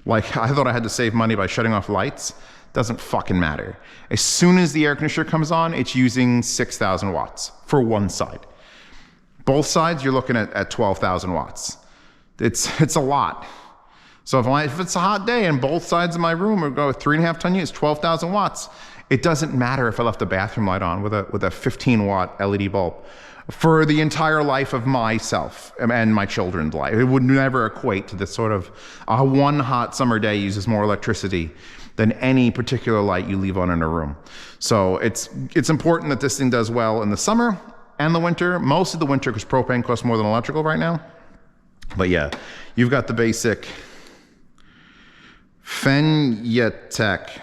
Like, I thought I had to save money by shutting off lights. Doesn't fucking matter. As soon as the air conditioner comes on, it's using 6,000 watts for one side. Both sides, you're looking at 12,000 watts. It's a lot. So if it's a hot day and both sides of my room are go 3.5 ton units, 12,000 watts, it doesn't matter if I left the bathroom light on with a 15 watt LED bulb for the entire life of myself and my children's life. It would never equate to this sort of, one hot summer day uses more electricity than any particular light you leave on in a room. So it's important that this thing does well in the summer, and the winter. Mostly the winter because propane costs more than electrical right now. But yeah, you've got the basic Fenyatek.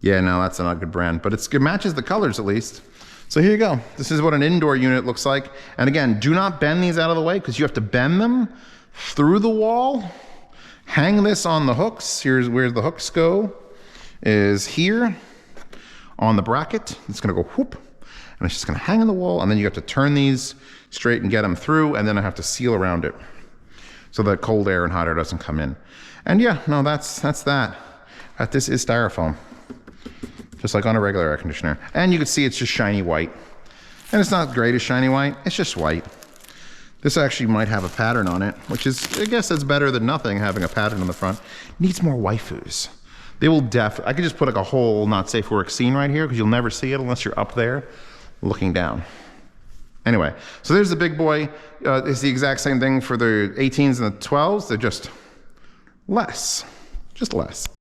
Yeah, no, that's not a good brand, but it matches the colors at least. So here you go. This is what an indoor unit looks like. And again, do not bend these out of the way because you have to bend them through the wall. Hang this on the hooks. Here's where the hooks go, is here on the bracket. It's gonna go whoop, and it's just gonna hang on the wall, and then you have to turn these straight and get them through, and then I have to seal around it so that cold air and hot air doesn't come in. And yeah, no, that's that. This is styrofoam, just like on a regular air conditioner. And you can see it's just shiny white. And it's not great as shiny white, it's just white. This actually might have a pattern on it, which is, I guess that's better than nothing, having a pattern on the front. Needs more waifus. They will I could just put like a whole not safe for work scene right here because you'll never see it unless you're up there looking down. Anyway, so there's the big boy. It's the exact same thing for the 18s and the 12s. They're just less.